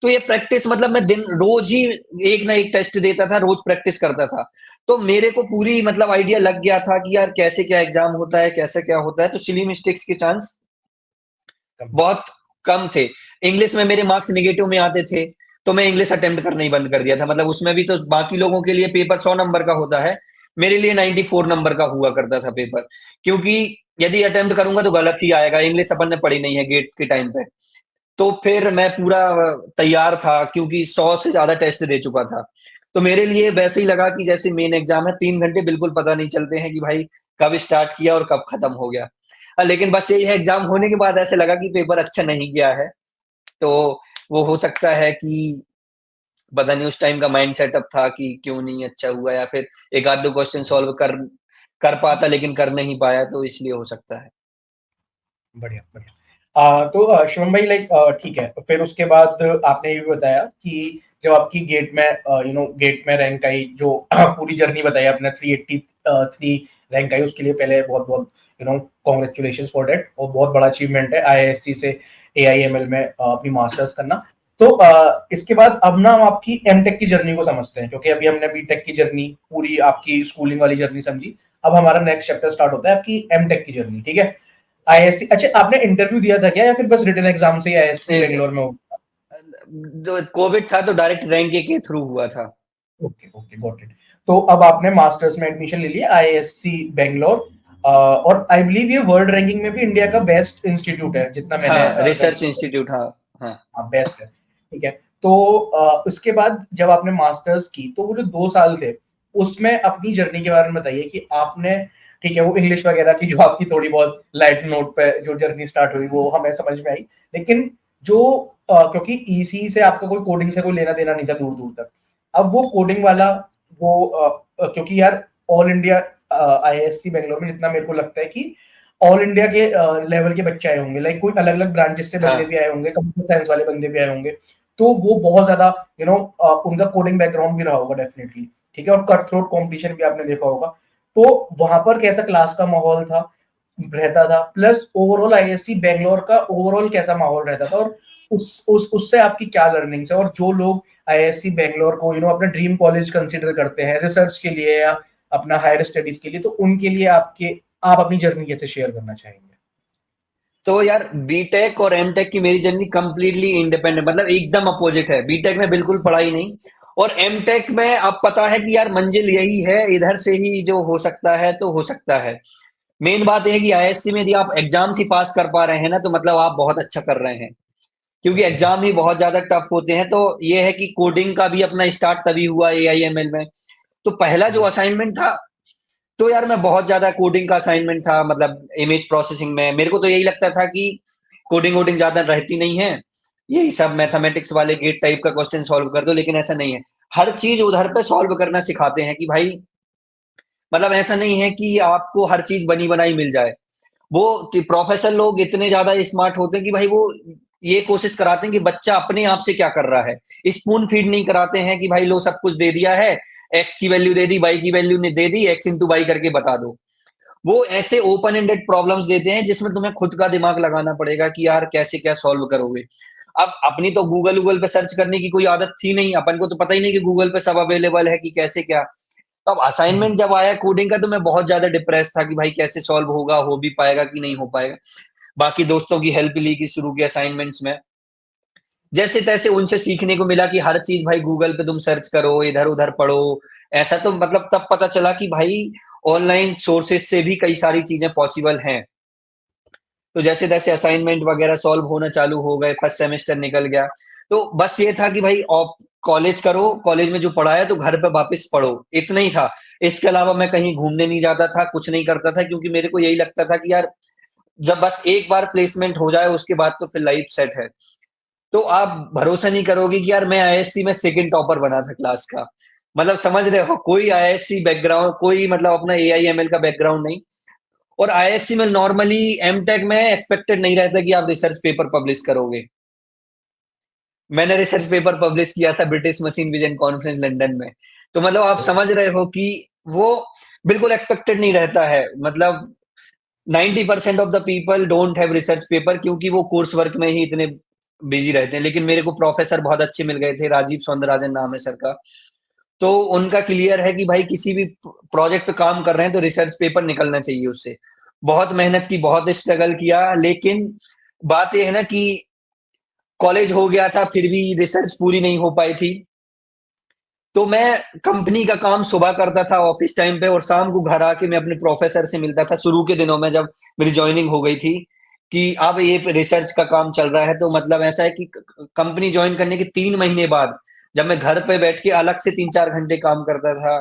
तो ये प्रैक्टिस मतलब मैं दिन रोज ही एक ना एक टेस्ट देता था, रोज प्रैक्टिस करता था। तो मेरे को पूरी मतलब आइडिया लग गया था कि यार कैसे क्या एग्जाम होता है, कैसे क्या होता है। तो सिली मिस्टेक्स के चांस बहुत कम थे। इंग्लिश में मेरे मार्क्स नेगेटिव में आते थे, तो मैं इंग्लिश अटेम्प्ट करना ही बंद कर दिया था। मतलब उसमें भी तो बाकी लोगों के लिए पेपर 100 नंबर का होता है, मेरे लिए 94 नंबर का हुआ करता था पेपर। क्योंकि यदि अटेम्प्ट करूंगा तो गलत ही आएगा, इंग्लिश अपन ने पढ़ी नहीं है गेट के टाइम पे। तो फिर मैं पूरा तैयार था, क्योंकि 100 से ज्यादा टेस्ट दे चुका था। तो मेरे लिए वैसे ही लगा कि जैसे मेन एग्जाम है, 3 घंटे बिल्कुल पता नहीं चलते हैं कि भाई कब स्टार्ट किया और कब खत्म हो गया। लेकिन बस यही है, एग्जाम होने के बाद ऐसे लगा कि पेपर अच्छा नहीं गया है। तो वो हो सकता है कि पता नहीं उस टाइम का माइंड सेटअप था कि क्यों नहीं अच्छा हुआ, या फिर एक आध दो क्वेश्चन सॉल्व कर कर पाता लेकिन कर नहीं पाया, तो इसलिए हो सकता है। बढ़िया बढ़िया। तो शिवम भाई, लाइक ठीक है, फिर उसके बाद आपने ये भी बताया कि जब आपकी गेट में गेट में रैंक आई, जो पूरी जर्नी बताई आपने, 383 रैंक आई, उसके लिए पहले बहुत बहुत कॉन्ग्रेचुलेशन फॉर दैट, और बहुत बड़ा अचीवमेंट है आईआईएससी से एआईएमएल में अपनी मास्टर्स करना। तो इसके बाद अब ना हम आपकी एमटेक की जर्नी को समझते हैं, क्योंकि अभी हमने बीटेक की जर्नी, पूरी आपकी स्कूलिंग वाली जर्नी समझी। अब हमारा नेक्स्ट चैप्टर स्टार्ट होता है आपकी एमटेक की जर्नी, ठीक है? आईआईएससी, अच्छा आपने इंटरव्यू दिया था क्या, या फिर बस रिटन एग्जाम से ही आईआईएससी बेंगलोर में हो? कोविड था तो डायरेक्ट रैंक के थ्रू हुआ था। Okay okay, got it. तो अब आपने मास्टर्स में एडमिशन ले लिया आईआईएससी बेंगलोर, और आई बिलीव ये वर्ल्ड रैंकिंग में भी इंडिया का बेस्ट इंस्टीट्यूट है, जितना मैंने हाँ, रिसर्च इंस्टीट्यूट, हाँ। हाँ। हाँ, बेस्ट है, ठीक है। तो उसके बाद जब आपने मास्टर्स की, तो वो जो 2 साल थे, उसमें अपनी जर्नी के बारे में बताइए कि आपने, ठीक है, वो इंग्लिश वगैरह की जो आपकी थोड़ी बहुत लाइट नोट पे जो जर्नी स्टार्ट हुई वो हमें समझ में आई, लेकिन जो क्योंकि ईसी से आपका कोई कोडिंग से कोई लेना देना नहीं था दूर दूर तक, अब वो कोडिंग वाला, वो क्योंकि यार ऑल इंडिया आईआईएससी बेंगलोर में जितना मेरे को लगता है कि ऑल इंडिया के लेवल के बच्चे आए होंगे, लाइक कोई अलग अलग ब्रांचेस से बंदे हाँ। भी आए होंगे, कंप्यूटर साइंस वाले बंदे भी आए होंगे, तो वो बहुत ज्यादा उनका कोडिंग बैकग्राउंड भी रहा होगा डेफिनेटली, ठीक है, और कट थ्रोट कॉम्पिटिशन भी आपने देखा होगा। तो वहां पर कैसा क्लास का माहौल था, रहता था, प्लस ओवरऑल आईआईएससी बेंगलोर का ओवरऑल कैसा माहौल रहता था, और उससे आपकी क्या लर्निंग्स है, और जो लोग आईआईएससी बेंगलोर को अपना ड्रीम कॉलेज कंसिडर करते हैं रिसर्च के लिए या अपना हायर स्टडीज के लिए, तो उनके लिए आप अपनी जर्नी कैसे शेयर करना चाहेंगे? तो यार बीटेक और एमटेक की मेरी जर्नी कंप्लीटली इंडिपेंडेंट, मतलब एकदम अपोजिट है। बीटेक में बिल्कुल पढ़ाई नहीं, और एमटेक में अब पता है कि यार मंजिल यही है, इधर से ही जो हो सकता है तो हो सकता है। मेन बात यह है कि आईआईएससी में यदि आप एग्जाम्स ही पास कर पा रहे हैं ना, तो मतलब आप बहुत अच्छा कर रहे हैं, क्योंकि एग्जाम ही बहुत ज्यादा टफ होते हैं। तो ये है कि कोडिंग का भी अपना स्टार्ट तभी हुआ एआईएमएल में। तो पहला जो असाइनमेंट था, तो यार मैं बहुत ज्यादा कोडिंग का असाइनमेंट था, मतलब इमेज प्रोसेसिंग में मेरे को तो यही लगता था कि कोडिंग वोडिंग ज्यादा रहती नहीं है, यही सब मैथमेटिक्स वाले गेट टाइप का क्वेश्चन सॉल्व कर दो। लेकिन ऐसा नहीं है, हर चीज उधर पे सॉल्व करना सिखाते हैं कि भाई, मतलब ऐसा नहीं है कि आपको हर चीज बनी बनाई मिल जाए। वो प्रोफेसर लोग इतने ज्यादा स्मार्ट होते हैं कि भाई वो ये कोशिश कराते हैं कि बच्चा अपने आप से क्या कर रहा है। स्पून फीड नहीं कराते हैं कि भाई लो सब कुछ दे दिया है, एक्स की वैल्यू दे दी, वाई की वैल्यू ने दे दी, एक्स इंटू वाई करके बता दो। वो ऐसे ओपन एंडेड प्रॉब्लम्स देते हैं जिसमें तुम्हें खुद का दिमाग लगाना पड़ेगा कि यार कैसे क्या सॉल्व करोगे। अब अपनी तो गूगल गूगल पे सर्च करने की कोई आदत थी नहीं, अपन को तो पता ही नहीं कि गूगल पे सब अवेलेबल है कि कैसे क्या। तो अब हम्म, असाइनमेंट जब आया कोडिंग का, तो मैं बहुत ज्यादा डिप्रेस था कि भाई कैसे सॉल्व होगा, हो भी पाएगा कि नहीं हो पाएगा। बाकी दोस्तों की हेल्प ली की शुरू की असाइनमेंट्स में, जैसे तैसे उनसे सीखने को मिला कि हर चीज भाई गूगल पे तुम सर्च करो, इधर उधर पढ़ो। ऐसा तो मतलब तब पता चला कि भाई ऑनलाइन सोर्सेज से भी कई सारी चीजें पॉसिबल हैं। तो जैसे तैसे असाइनमेंट वगैरह सॉल्व होना चालू हो गए, फर्स्ट सेमेस्टर निकल गया। तो बस ये था कि भाई आप कॉलेज करो, कॉलेज में जो पढ़ाया तो घर पे वापस पढ़ो, इतना ही था। इसके अलावा मैं कहीं घूमने नहीं जाता था, कुछ नहीं करता था, क्योंकि मेरे को यही लगता था कि यार जब बस एक बार प्लेसमेंट हो जाए उसके बाद तो फिर लाइफ सेट है। तो आप भरोसा नहीं करोगे कि यार मैं आईआईएससी में सेकंड टॉपर बना था क्लास का। मतलब समझ रहे हो, कोई आईआईएससी बैकग्राउंड, कोई मतलब अपना एआईएमएल का बैकग्राउंड नहीं। और आईआईएससी में नॉर्मली एमटेक में एक्सपेक्टेड नहीं रहता कि आप रिसर्च पेपर पब्लिश करोगे। मैंने रिसर्च पेपर पब्लिश किया था British machine vision conference London में। तो मतलब आप समझ रहे हो कि वो बिल्कुल एक्सपेक्टेड नहीं रहता है। मतलब 90% of the people don't have research paper, क्योंकि वो कोर्स वर्क में ही इतने बिजी रहते हैं। लेकिन मेरे को प्रोफेसर बहुत अच्छे मिल गए थे, राजीव सौंदरराजन नाम है सर का। तो उनका क्लियर है कि भाई किसी भी प्रोजेक्ट पे काम कर रहे हैं तो रिसर्च पेपर निकलना चाहिए उससे। बहुत मेहनत की, बहुत स्ट्रगल किया, लेकिन बात यह है ना कि कॉलेज हो गया था फिर भी रिसर्च पूरी नहीं हो पाई थी। तो मैं कंपनी का काम सुबह करता था ऑफिस टाइम पे, और शाम को घर आके मैं अपने प्रोफेसर से मिलता था शुरू के दिनों में जब मेरी ज्वाइनिंग हो गई थी, कि अब ये रिसर्च का काम चल रहा है। तो मतलब ऐसा है कि कंपनी ज्वाइन करने के 3 महीने बाद जब मैं घर पे बैठ के अलग से 3-4 घंटे काम करता था,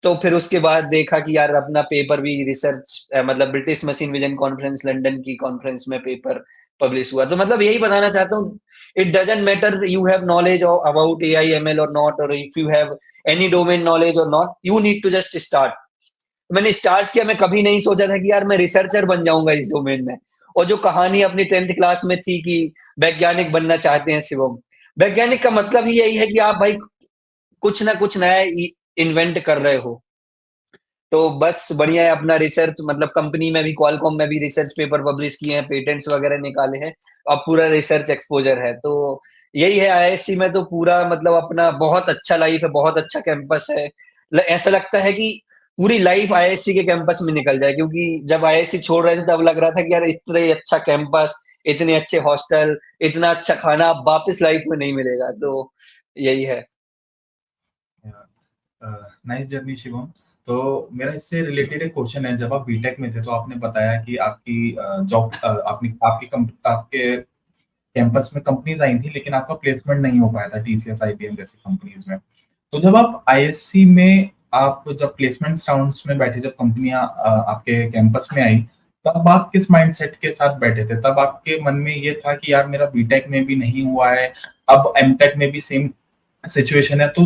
तो फिर उसके बाद देखा कि यार अपना पेपर भी रिसर्च, मतलब British machine vision conference London की कॉन्फ्रेंस में पेपर पब्लिश हुआ। तो मतलब यही बताना चाहता हूँ, it doesn't matter you have knowledge about AI ML और नॉट, और if you have any domain knowledge और not, you need to just start. मैंने स्टार्ट किया, मैं कभी नहीं सोचा था कि यार मैं रिसर्चर बन जाऊंगा इस डोमेन में। और जो कहानी अपनी 10th क्लास में थी कि वैज्ञानिक बनना चाहते हैं शिवम, वैज्ञानिक का मतलब ही यही है कि आप भाई कुछ ना कुछ नया इन्वेंट कर रहे हो। तो बस बढ़िया है अपना रिसर्च, मतलब कंपनी में भी, क्वालकॉम में भी रिसर्च पेपर पब्लिश किए हैं, पेटेंट्स वगैरह निकाले हैं। अब पूरा रिसर्च एक्सपोजर है। तो यही है, आईआईएससी में तो पूरा मतलब अपना बहुत अच्छा लाइफ है, बहुत अच्छा कैंपस है। ऐसा लगता है कि पूरी लाइफ आईआईएससी के कैंपस में निकल जाए, क्योंकि जब आईआईएससी छोड़ रहे थे तब लग रहा था कि यार इतने अच्छा कैंपस, इतने अच्छे हॉस्टल, इतना अच्छा खाना अब वापस लाइफ में नहीं मिलेगा। तो यही है। Nice journey Shivam. तो मेरा इससे रिलेटेड एक क्वेश्चन है, जब आप बीटेक में थे तो आपने बताया कि आपकी जॉब आपके कैंपस में कंपनीज आई थी लेकिन आपका प्लेसमेंट नहीं हो पाया था टीसीएस आईबीएम जैसी कंपनीज में। तो जब आप आईएससी में आप जब प्लेसमेंट राउंड्स में बैठे, जब कंपनियां आपके कैंपस में आई, तब आप किस माइंडसेट के साथ बैठे थे? तब आपके मन में ये था कि यार मेरा बीटेक में भी नहीं हुआ है, अब एमटेक में भी सेम सिचुएशन है, तो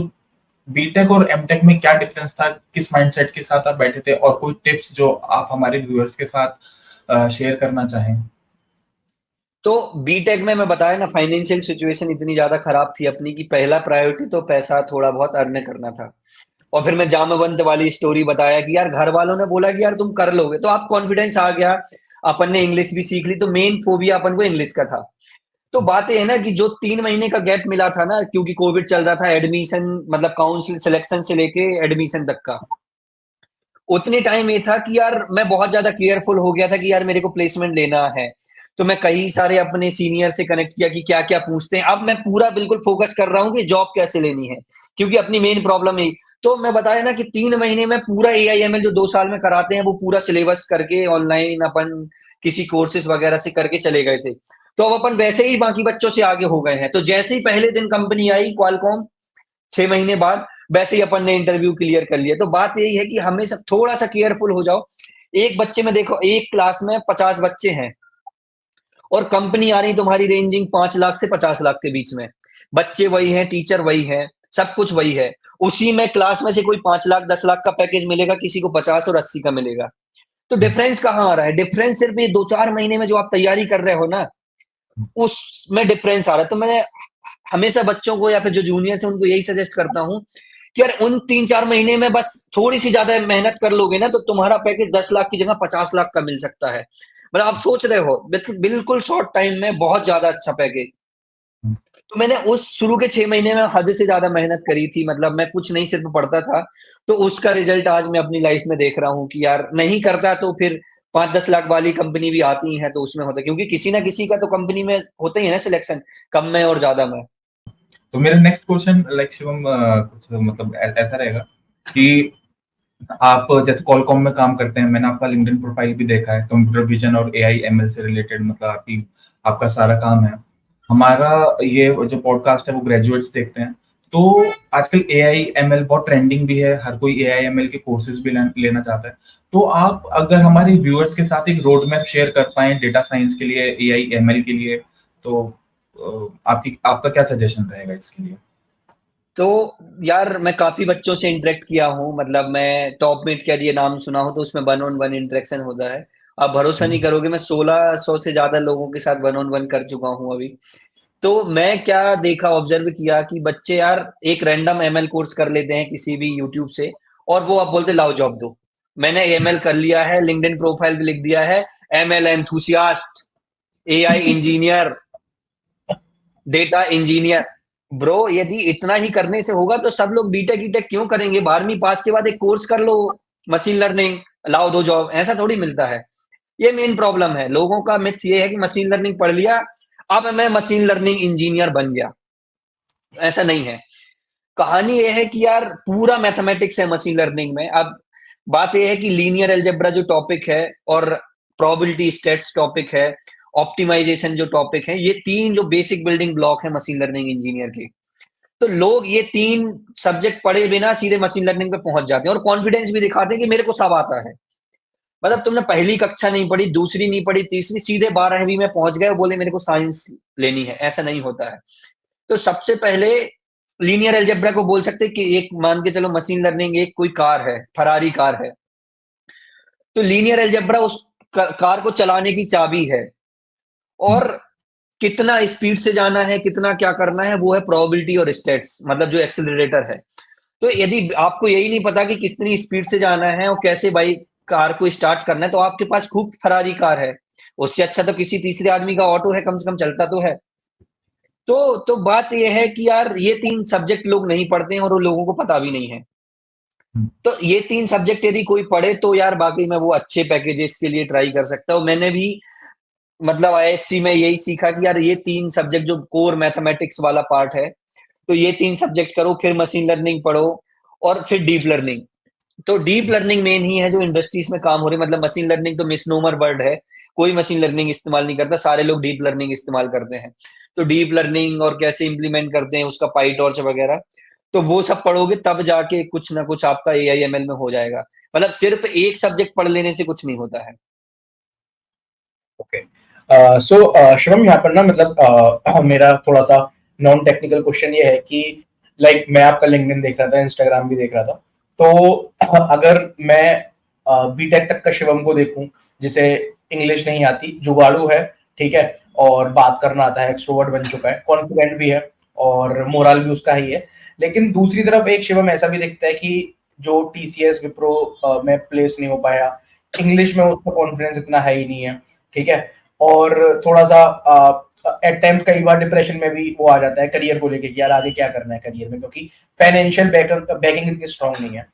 बीटेक और एमटेक में क्या डिफरेंस था? किस माइंडसेट के साथ आप बैठे थे? और कोई टिप्स जो आप हमारे व्यूअर्स के साथ शेयर करना चाहें? तो बीटेक में मैं बताया ना, फाइनेंशियल सिचुएशन इतनी ज्यादा खराब थी अपनी कि पहला प्रायोरिटी तो पैसा थोड़ा बहुत अर्न करना था। और फिर मैं जामवंत वाली स्टोरी बताया कि यार घर वालों ने बोला कि यार तुम कर लोगे, तो आप कॉन्फिडेंस आ गया, अपन ने इंग्लिश भी सीख ली। तो मेन फोबिया अपन को इंग्लिश का था। तो बात ये है ना कि जो 3 महीने का गैप मिला था ना, क्योंकि कोविड चल रहा था, एडमिशन मतलब काउंसिल सिलेक्शन से लेके एडमिशन तक का, उतने टाइम ये था कि यार मैं बहुत ज्यादा केयरफुल हो गया था कि यार मेरे को प्लेसमेंट लेना है। तो मैं कई सारे अपने सीनियर से कनेक्ट किया कि क्या-क्या पूछते हैं। अब मैं पूरा बिल्कुल फ़ोकस कर रहा हूँ कि जॉब कैसे लेनी है, क्योंकि अपनी मेन प्रॉब्लम यही। तो मैं बताया ना कि 3 महीने में पूरा एआई-एमएल जो 2 साल में कराते हैं, वो पूरा सिलेबस करके ऑनलाइन अपन किसी कोर्सेज़ वगैरह से करके चले गए थे। तो अब अपन वैसे ही बाकी बच्चों से आगे हो गए हैं। तो जैसे ही पहले दिन कंपनी आई क्वालकॉम 6 महीने बाद, वैसे ही अपन ने इंटरव्यू क्लियर कर लिया। तो बात यही है कि हमेशा थोड़ा-सा केयरफुल हो जाओ। एक बच्चे में देखो, एक क्लास में 50 बच्चे हैं और कंपनी आ रही तुम्हारी रेंजिंग 5 लाख से 50 लाख के बीच में। बच्चे वही हैं, टीचर वही हैं, सब कुछ वही है। उसी में क्लास में से कोई 5 लाख, 10 लाख का पैकेज मिलेगा, किसी को 50 और 80 का मिलेगा। तो डिफरेंस कहाँ आ रहा है? डिफरेंस सिर्फ ये 2-4 महीने में जो आप तैयारी कर रहे हो ना, उसमें डिफरेंस आ रहा है। तो मैं हमेशा बच्चों को या फिर जो जूनियर्स हैं उनको यही सजेस्ट करता हूँ कि यार उन 3-4 महीने में बस थोड़ी-सी ज़्यादा मेहनत कर लोगे ना, तो तुम्हारा पैकेज 10 लाख की जगह 50 लाख का मिल सकता है। मतलब आप सोच रहे हो बिल्कुल शॉर्ट टाइम में बहुत ज़्यादा अच्छा पैकेज। तो मैंने उस शुरू के 6 महीने में हद से ज़्यादा मेहनत करी थी, मतलब मैं कुछ नहीं सिर्फ पढ़ता था, तो उसका रिज़ल्ट आज मैं अपनी लाइफ़ में देख रहा हूँ कि यार नहीं करता तो फिर 5-10 लाख वाली कंपनी भी आती हैं, तो उसमें होता है, क्योंकि किसी ना किसी का तो कंपनी में होता ही है ना सिलेक्शन, कम में और ज़्यादा में। तो मेरा नेक्स्ट क्वेश्चन लाइक शिवम कुछ मतलब ऐसा रहेगा कि आप जैसे कॉलकॉम में काम करते हैं, मैंने आपका लिंक्डइन प्रोफाइल भी देखा है, कंप्यूटर विजन और एआई एमएल से रिलेटेड मतलब आपका सारा काम है। हमारा ये जो पॉडकास्ट है वो ग्रेजुएट्स देखते हैं, तो आजकल एआई एमएल बहुत ट्रेंडिंग भी है, हर कोई एआई एमएल के कोर्सेज भी लेना चाहता है। तो आप अगर हमारे व्यूअर्स के साथ एक रोड मैप शेयर कर पाए डेटा साइंस के लिए, एआई एमएल के लिए, तो आपका क्या सजेशन रहेगा इसके लिए? तो यार मैं काफ़ी बच्चों से इंटरेक्ट किया हूँ, मतलब मैं टॉपमेट का यदि नाम सुना हो तो उसमें वन ऑन वन इंटरेक्शन होता है। आप भरोसा नहीं करोगे, मैं 1600 से ज़्यादा लोगों के साथ वन ऑन वन कर चुका हूँ अभी। तो मैं क्या देखा, ऑब्जर्व किया कि बच्चे यार एक रैंडम एमएल कोर्स कर लेते हैं किसी भी यूट्यूब से, और वो अब बोलते लाओ जॉब दो। मैंने एमएल कर लिया है, लिंक्डइन प्रोफाइल भी लिख दिया है, ML enthusiast, AI engineer, data engineer. Bro यदि इतना ही करने से होगा तो सब लोग बीटेक ईटेक क्यों करेंगे? 12वीं पास के बाद एक कोर्स कर लो, मशीन लर्निंग, लाओ दो जॉब, ऐसा थोड़ी मिलता है। ये मेन प्रॉब्लम है लोगों का। मिथ ये है कि मशीन लर्निंग पढ़ लिया, अब मैं मशीन लर्निंग इंजीनियर बन गया। ऐसा नहीं है। कहानी ये है कि यार पूरा मैथमेटिक्स है मशीन लर्निंग में। अब बात ये है कि लीनियर अलजेब्रा जो टॉपिक है, और प्रोबेबिलिटी स्टेट्स टॉपिक है, ऑप्टिमाइजेशन जो टॉपिक है, ये 3 जो बेसिक बिल्डिंग ब्लॉक है मशीन लर्निंग इंजीनियर के। तो लोग ये 3 सब्जेक्ट पढ़े बिना सीधे मशीन लर्निंग पे पहुंच जाते हैं और कॉन्फिडेंस भी दिखाते हैं कि मेरे को सब आता है। मतलब तुमने पहली कक्षा नहीं पढ़ी, दूसरी नहीं पढ़ी, तीसरी, सीधे 12वीं में पहुंच गए और बोले मेरे को साइंस लेनी है। ऐसा नहीं होता है। तो सबसे पहले लीनियर अलजेब्रा को बोल सकते हैं कि एक मान के चलो मशीन लर्निंग एक कोई कार है, फरारी कार है, तो लीनियर अलजेब्रा उस कार को चलाने की चाबी है। और कितना स्पीड से जाना है, कितना क्या करना है, वो है प्रोबेबिलिटी और स्टेट्स, मतलब जो एक्सेलरेटर है। तो यदि आपको यही नहीं पता कि कितनी स्पीड से जाना है और कैसे भाई कार को स्टार्ट करना है, तो आपके पास खूब फरारी कार है, उससे अच्छा तो किसी तीसरे आदमी का ऑटो है, कम से कम चलता तो है। तो बात यह है कि यार ये 3 सब्जेक्ट लोग नहीं पढ़ते हैं और वो लोगों को पता भी नहीं है। तो ये 3 सब्जेक्ट यदि कोई पढ़े तो यार बाकी में वो अच्छे पैकेजेस के लिए ट्राई कर सकता है। मैंने भी मतलब आईएससी में यही सीखा कि यार ये 3 सब्जेक्ट जो कोर मैथमेटिक्स वाला पार्ट है, तो ये 3 सब्जेक्ट करो, फिर मशीन लर्निंग पढ़ो और फिर डीप लर्निंग। तो डीप लर्निंग मेन ही है जो इंडस्ट्रीज में काम हो रही है। मतलब मशीन लर्निंग तो मिसनोमर वर्ड है, कोई मशीन लर्निंग इस्तेमाल नहीं करता, सारे लोग डीप लर्निंग इस्तेमाल करते हैं। तो डीप लर्निंग और कैसे इंप्लीमेंट करते हैं उसका पाईटॉर्च वगैरह, तो वो सब पढ़ोगे तब जाके कुछ ना कुछ आपका एआई एमएल में हो जाएगा। मतलब सिर्फ एक सब्जेक्ट पढ़ लेने से कुछ नहीं होता है। ओके, सो शिवम, यहाँ पर ना मतलब मेरा थोड़ा सा नॉन टेक्निकल क्वेश्चन ये है कि लाइक मैं आपका लिंक्डइन देख रहा था, इंस्टाग्राम भी देख रहा था, तो अगर मैं बीटेक तक का शिवम को देखूं जिसे इंग्लिश नहीं आती, जुगाड़ू है, ठीक है, और बात करना आता है, एक्सट्रोवर्ट बन चुका है, कॉन्फिडेंट भी है और मोरल भी उसका ही है, लेकिन दूसरी तरफ एक शिवम ऐसा भी दिखता है कि जो टीसीएस विप्रो में प्लेस नहीं हो पाया, इंग्लिश में उसका कॉन्फिडेंस इतना है ही नहीं है, ठीक है, और थोड़ा सा एट टाइम्स कई बार डिप्रेशन में भी वो आ जाता है करियर को लेके कि यार आगे क्या करना है करियर में, क्योंकि फाइनेंशियल बैकिंग इतनी स्ट्रांग नहीं है।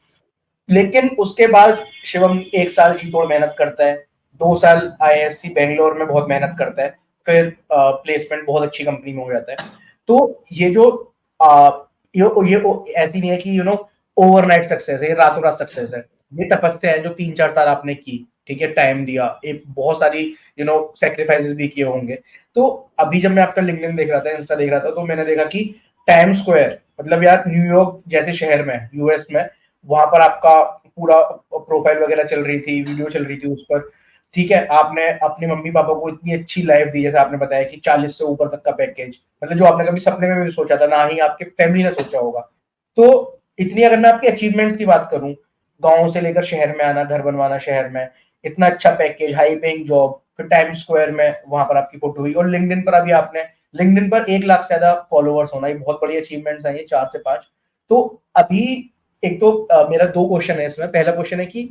लेकिन उसके बाद शिवम 1 साल जी तोड़ मेहनत करता है, 2 साल आईआईएससी बेंगलोर में बहुत मेहनत करता है, फिर प्लेसमेंट बहुत अच्छी कंपनी में हो जाता है। तो ये जो ऐसी नहीं है कि ओवरनाइट सक्सेस है, ये रातों रात सक्सेस है। ये तपस्या है जो 3-4 साल आपने की, ठीक है, टाइम दिया, एक बहुत सारी सैक्रिफाइसेस भी किए होंगे। तो अभी जब मैं आपका लिंक्डइन देख रहा था, इंस्टा देख रहा था, तो मैंने देखा कि टाइम स्क्वायर, मतलब यार न्यूयॉर्क जैसे शहर में, यूएस में, वहां पर आपका पूरा प्रोफाइल वगैरह चल रही थी, वीडियो चल रही थी उस पर, ठीक है, आपने अपने मम्मी पापा को इतनी अच्छी लाइफ दी, जैसे आपने बताया कि 40 से ऊपर तक का पैकेज, मतलब जो आपने कभी सपने में भी सोचा था, ना ही आपके फैमिली ने सोचा होगा। तो इतनी, अगर मैं आपकी अचीवमेंट्स की बात करूं, गांव से लेकर शहर में आना, घर बनवाना शहर में, इतना अच्छा पैकेज, हाई पेइंग जॉब, फिर टाइम स्क्वायर में वहां पर आपकी फोटो हुई, और लिंक्डइन पर अभी आपने, लिंक्डइन पर 1 लाख से ज्यादा फॉलोअर्स होना, ये बहुत बड़ी अचीवमेंट्स है, ये 4 से 5। तो अभी एक तो मेरा 2 क्वेश्चन है इसमें। पहला क्वेश्चन है कि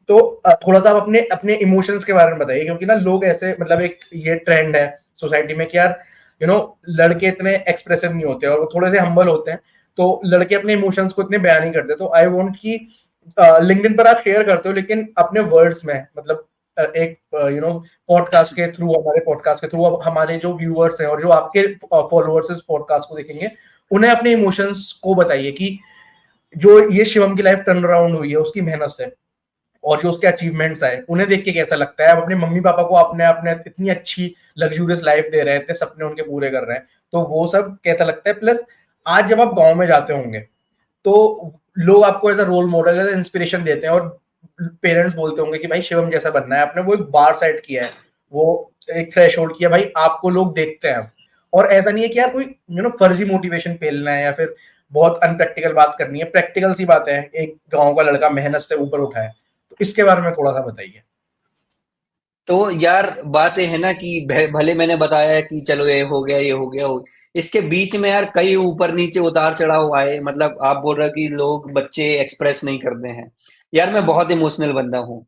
तो थोड़ा सा आप अपने अपने इमोशंस के बारे में बताइए, क्योंकि ना लोग ऐसे, मतलब एक ये ट्रेंड है सोसाइटी में कि यार लड़के इतने एक्सप्रेसिव नहीं होते और वो थोड़े से हम्बल होते हैं, तो लड़के अपने इमोशंस को इतने बयान नहीं करते। तो आई वांट कि लिंक्डइन पर आप शेयर करते हो, लेकिन अपने वर्ड्स में, मतलब एक पॉडकास्ट के थ्रू, हमारे पॉडकास्ट के थ्रू, अब हमारे जो व्यूअर्स हैं और जो आपके फॉलोअर्स इस पॉडकास्ट को देखेंगे, उन्हें अपने इमोशंस को बताइए कि जो ये शिवम की लाइफ टर्न अराउंड हुई है उसकी मेहनत से, और जो उसके अचीवमेंट्स आए उन्हें देख के कैसा लगता है। आप अपने मम्मी पापा को अपने अपने इतनी अच्छी लग्जूरियस लाइफ दे रहे हैं, इतने सपने उनके पूरे कर रहे हैं, तो वो सब कैसा लगता है। प्लस आज जब आप गांव में जाते होंगे, तो लोग आपको as a role model, as inspiration देते हैं, और पेरेंट्स बोलते होंगे कि भाई शिवम जैसा बनना है। आपने वो एक बार सेट किया है, वो एक थ्रेशोल्ड किया, भाई आपको लोग देखते हैं। और ऐसा नहीं है कि यार कोई फर्जी मोटिवेशन पेलना है या फिर बहुत अनप्रैक्टिकल बात करनी है, प्रैक्टिकल सी बात है, एक गांव का लड़का मेहनत से ऊपर उठा है। तो इसके बारे में थोड़ा सा बताइए। तो यार बात ये है ना कि भले मैंने बताया है कि चलो ये हो गया, ये हो गया, इसके बीच में यार कई ऊपर नीचे उतार चढ़ाव आए। मतलब आप बोल रहे हो कि लोग, बच्चे एक्सप्रेस नहीं करते हैं। यार मैं बहुत इमोशनल बंदा हूँ।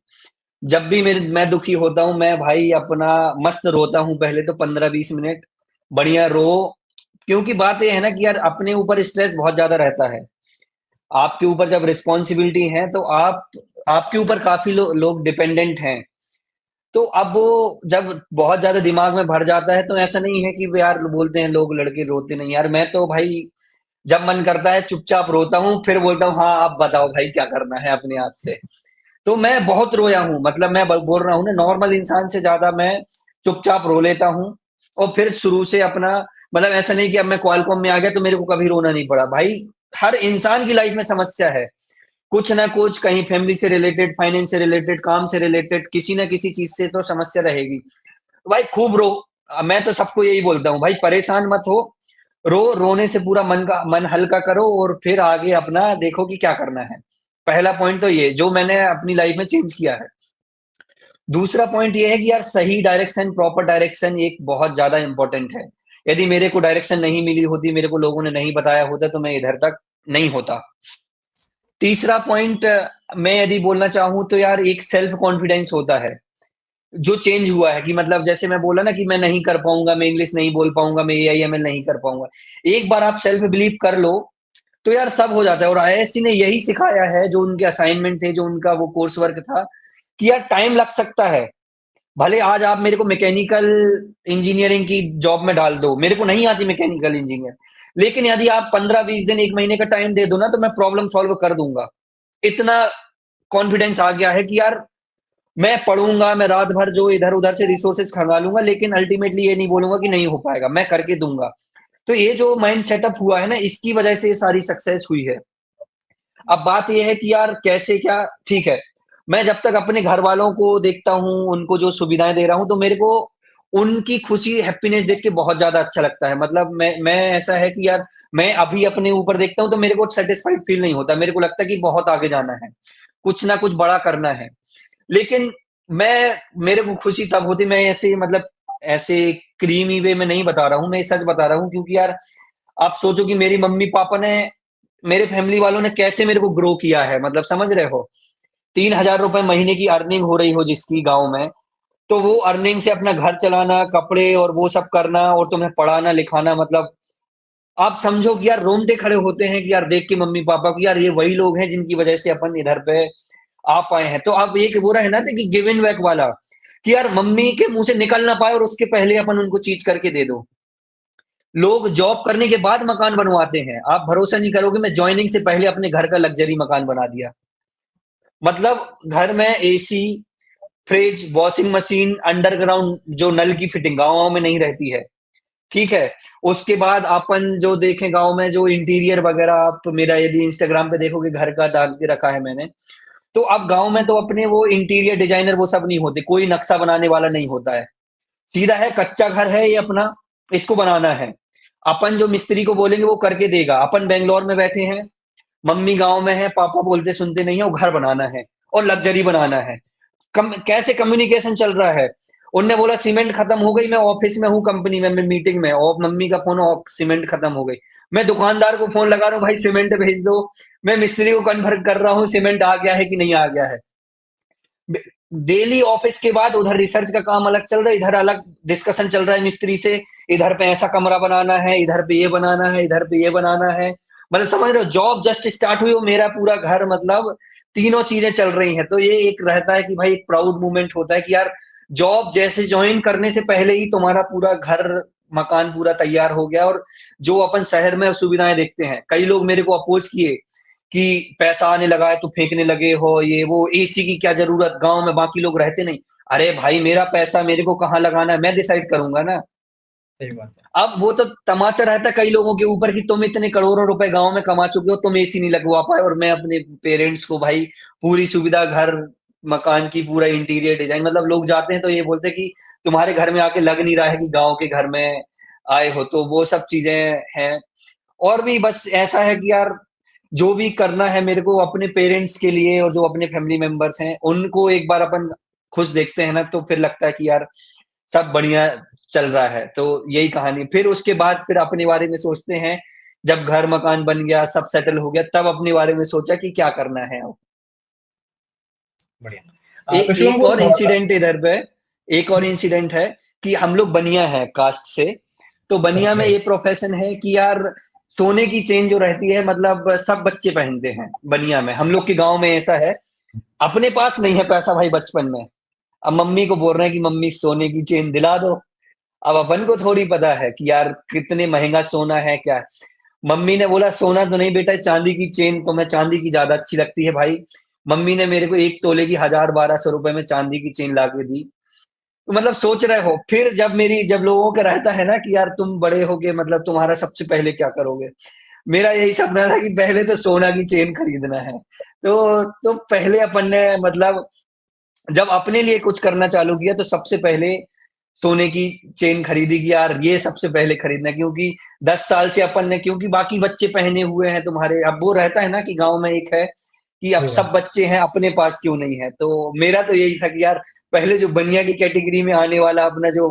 जब भी मैं दुखी होता हूँ, मैं भाई अपना मस्त रोता हूँ, पहले तो 15-20 मिनट बढ़िया रो। क्योंकि बात ये है ना कि यार अपने ऊपर स्ट्रेस बहुत ज्यादा रहता है। आपके ऊपर जब रिस्पॉन्सिबिलिटी है तो आपके ऊपर काफी लोग डिपेंडेंट हैं। तो अब वो जब बहुत ज्यादा दिमाग में भर जाता है, तो ऐसा नहीं है कि वो यार बोलते हैं लोग लड़के रोते नहीं। यार मैं तो भाई जब मन करता है चुपचाप रोता हूँ, फिर बोलता हूँ हाँ आप बताओ भाई क्या करना है अपने आप से। तो मैं बहुत रोया हूँ, मतलब मैं बोल रहा हूँ ना, नॉर्मल इंसान से ज्यादा मैं चुपचाप रो लेता हूँ। और फिर शुरू से अपना, मतलब ऐसा नहीं कि अब मैं क्वालकॉम में आ गया तो मेरे को कभी रोना नहीं पड़ा भाई। हर इंसान की लाइफ में समस्या है, कुछ ना कुछ, कहीं फैमिली से रिलेटेड, फाइनेंस से रिलेटेड, काम से रिलेटेड, किसी ना किसी चीज से तो समस्या रहेगी। तो भाई खूब रो। मैं तो सबको यही बोलता हूँ भाई, परेशान मत हो, रोने से पूरा मन हल्का करो और फिर आगे अपना देखो कि क्या करना है। पहला पॉइंट तो ये जो मैंने अपनी लाइफ में चेंज किया है। दूसरा पॉइंट ये है कि यार सही डायरेक्शन, प्रॉपर डायरेक्शन एक बहुत ज्यादा इंपॉर्टेंट है। यदि मेरे को डायरेक्शन नहीं मिली होती, मेरे को लोगों ने नहीं बताया होता, तो मैं इधर तक नहीं होता। तीसरा पॉइंट मैं यदि बोलना चाहूँ तो यार एक सेल्फ कॉन्फिडेंस होता है जो चेंज हुआ है। कि मतलब जैसे मैं बोला ना कि मैं नहीं कर पाऊंगा, मैं इंग्लिश नहीं बोल पाऊंगा, मैं एआईएमएल नहीं कर पाऊंगा। एक बार आप सेल्फ बिलीव कर लो तो यार सब हो जाता है। और आईआईएससी ने यही सिखाया है, जो उनके असाइनमेंट थे, जो उनका वो कोर्स वर्क था, कि यार टाइम लग सकता है। भले आज आप मेरे को मैकेनिकल इंजीनियरिंग की जॉब में डाल दो, मेरे को नहीं आती मैकेनिकल इंजीनियर, लेकिन यदि आप 15-20 दिन, 1 महीने का टाइम दे दो ना, तो मैं प्रॉब्लम सॉल्व कर दूंगा। इतना कॉन्फिडेंस आ गया है कि यार मैं पढ़ूंगा, मैं रात भर जो इधर उधर से रिसोर्सेज खंगालूंगा, लेकिन अल्टीमेटली ये नहीं बोलूंगा कि नहीं हो पाएगा, मैं करके दूंगा। तो ये जो माइंड सेटअप हुआ है ना, इसकी वजह से ये सारी सक्सेस हुई है। अब बात ये है कि यार कैसे क्या, ठीक है, मैं जब तक अपने घर वालों को देखता हूँ, उनको जो सुविधाएं दे रहा हूँ, तो मेरे को उनकी खुशी, हैप्पीनेस देख के बहुत ज्यादा अच्छा लगता है। मतलब मैं ऐसा है कि यार मैं अभी अपने ऊपर देखता हूँ तो मेरे को सेटिस्फाइड फील नहीं होता, मेरे को लगता है कि बहुत आगे जाना है, कुछ ना कुछ बड़ा करना है। लेकिन मेरे को खुशी तब होती, मैं ऐसे, मतलब ऐसे क्रीमी वे में नहीं बता रहा हूँ, मैं सच बता रहा हूँ। क्योंकि यार आप सोचो कि मेरी मम्मी पापा ने, मेरे फैमिली वालों ने कैसे मेरे को ग्रो किया है, मतलब समझ रहे हो। 3,000 रुपए महीने की अर्निंग हो रही हो जिसकी गांव में, तो वो अर्निंग से अपना घर चलाना, कपड़े और वो सब करना, और तुम्हें पढ़ाना लिखाना, मतलब आप समझो कि यार रोंगटे खड़े होते हैं कि यार देख के मम्मी पापा को, यार ये वही लोग हैं जिनकी वजह से अपन इधर पे आ पाए हैं। तो अब एक बुरा है ना कि गिव इन बैक वाला, कि यार मम्मी के मुंह से निकल ना पाए और उसके पहले अपन उनको चीज करके दे दो। लोग जॉब करने के बाद मकान बनवाते हैं, आप भरोसा नहीं करोगे, मैं ज्वाइनिंग से पहले अपने घर का लग्जरी मकान बना दिया। मतलब घर में AC, fridge, washing machine, underground जो नल की फिटिंग गाँव में नहीं रहती है, ठीक है। उसके बाद अपन जो देखें गांव में जो इंटीरियर वगैरह, आप मेरा यदि इंस्टाग्राम पे देखोगे घर का डाल के रखा है मैंने, तो अब गांव में तो अपने वो इंटीरियर डिजाइनर वो सब नहीं होते, कोई नक्शा बनाने वाला नहीं होता है, सीधा है कच्चा घर है ये अपना, इसको बनाना है। अपन जो मिस्त्री को बोलेंगे वो करके देगा। अपन बेंगलोर में बैठे हैं, मम्मी गांव में है, पापा बोलते सुनते नहीं है, वो घर बनाना है और लग्जरी बनाना है। कैसे कम्युनिकेशन चल रहा है, उनने बोला सीमेंट खत्म हो गई, मैं ऑफिस में हूँ कंपनी में, मैं मीटिंग में, और मम्मी का फोन सीमेंट खत्म हो गई, मैं दुकानदार को फोन लगा रहा हूँ भाई सीमेंट भेज दो, मैं मिस्त्री को कन्फर्म कर रहा हूँ सीमेंट आ गया है कि नहीं आ गया है। डेली ऑफिस के बाद उधर रिसर्च का काम अलग चल रहा है, इधर अलग डिस्कशन चल रहा है मिस्त्री से, इधर पे ऐसा कमरा बनाना है, इधर पे ये बनाना है, इधर पे ये बनाना है। मतलब समझ रहे हो, जॉब जस्ट स्टार्ट हुई, मेरा पूरा घर मतलब तीनों चीजें चल रही हैं। तो ये एक रहता है कि भाई एक प्राउड मोमेंट होता है कि यार जॉब जैसे ज्वाइन करने से पहले ही तुम्हारा पूरा घर मकान पूरा तैयार हो गया। और जो अपन शहर में सुविधाएं देखते हैं, कई लोग मेरे को अपोज किए कि पैसा आने लगा है तो फेंकने लगे हो, ये वो, एसी की क्या जरूरत, गांव में बाकी लोग रहते नहीं। अरे भाई मेरा पैसा मेरे को कहाँ लगाना है, मैं डिसाइड करूंगा ना। सही बात है। अब वो तो तमाचा रहता है कई लोगों के ऊपर कि तुम इतने करोड़ों रुपए गांव में कमा चुके हो, तुम एसी नहीं लगवा पाए, और मैं अपने पेरेंट्स को भाई पूरी सुविधा, घर मकान की पूरा इंटीरियर डिजाइन, मतलब लोग जाते हैं तो ये बोलते हैं कि तुम्हारे घर में आके लग नहीं रहा है कि गांव के घर में आए हो। तो वो सब चीजें हैं। और भी बस ऐसा है कि यार जो भी करना है मेरे को अपने पेरेंट्स के लिए, और जो अपने फैमिली मेंबर्स हैं उनको एक बार अपन खुश देखते हैं ना, तो फिर लगता है कि यार सब बढ़िया चल रहा है। तो यही कहानी। फिर उसके बाद फिर अपने बारे में सोचते हैं, जब घर मकान बन गया, सब सेटल हो गया, तब अपने बारे में सोचा कि क्या करना है अब। बढ़िया। तो शिवम एक वो और थोड़ा सा, इंसिडेंट इधर पे, एक और इंसिडेंट है कि हम लोग बनिया है कास्ट से। तो बनिया में ओके, ये प्रोफेशन है कि यार सोने की चेन जो रहती है, मतलब सब बच्चे पहनते हैं बनिया में। हम लोग के गांव में ऐसा है, अपने पास नहीं है पैसा भाई बचपन में, अब मम्मी को बोल रहे हैं कि मम्मी सोने की चेन दिला दो। अब अपन को थोड़ी पता है कि यार कितने महंगा सोना है क्या है। मम्मी ने बोला सोना तो नहीं बेटा, चांदी की चेन, तो मैं चांदी की ज्यादा अच्छी लगती है भाई। मम्मी ने मेरे को 1 तोले की 1000-1200 रुपए में चांदी की चेन ला के दी। तो मतलब सोच रहे हो, फिर जब लोगों का रहता है ना कि यार तुम बड़े होगे, मतलब तुम्हारा सबसे पहले क्या करोगे, मेरा यही सपना था कि पहले तो सोना की चेन खरीदना है। तो पहले अपन ने मतलब जब अपने लिए कुछ करना चालू किया, तो सबसे पहले सोने की चेन खरीदी कि यार ये सबसे पहले खरीदना है। क्योंकि 10 साल से अपन ने, क्योंकि बाकी बच्चे पहने हुए हैं तुम्हारे, अब वो रहता है ना कि गांव में एक है कि अब सही सब बात बच्चे हैं, अपने पास क्यों नहीं है। तो मेरा तो यही था कि यार पहले जो बनिया की कैटेगरी में आने वाला अपना जो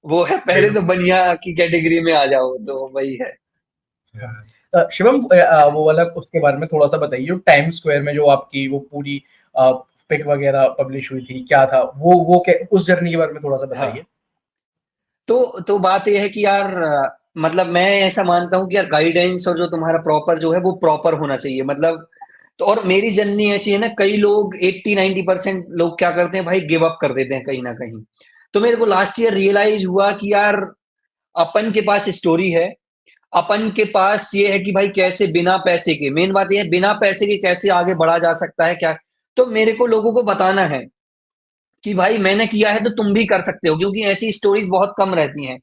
वो है, पहले है। तो बनिया की कैटेगरी में आ जाओ, तो वही है। शिवम वो वाला उसके बारे में थोड़ा सा बताइए, टाइम स्क्वायर में जो आपकी वो पूरी पिक वगैरह पब्लिश हुई थी, क्या था वो उस जर्नी के बारे में थोड़ा सा बताइए। हाँ, तो बात ये है कि यार मतलब मैं ऐसा मानता हूँ कि यार गाइडेंस और जो तुम्हारा प्रॉपर जो है वो प्रॉपर होना चाहिए, मतलब। तो और मेरी जर्नी ऐसी है ना, कई लोग 80-90% लोग क्या करते हैं भाई, गिव अप कर देते हैं कहीं ना कहीं। तो मेरे को लास्ट ईयर रियलाइज हुआ कि यार अपन के पास स्टोरी है, अपन के पास ये है कि भाई कैसे बिना पैसे के, मेन बात ये है बिना पैसे के कैसे आगे बढ़ा जा सकता है क्या। तो मेरे को लोगों को बताना है कि भाई मैंने किया है तो तुम भी कर सकते हो, क्योंकि ऐसी स्टोरीज बहुत कम रहती हैं।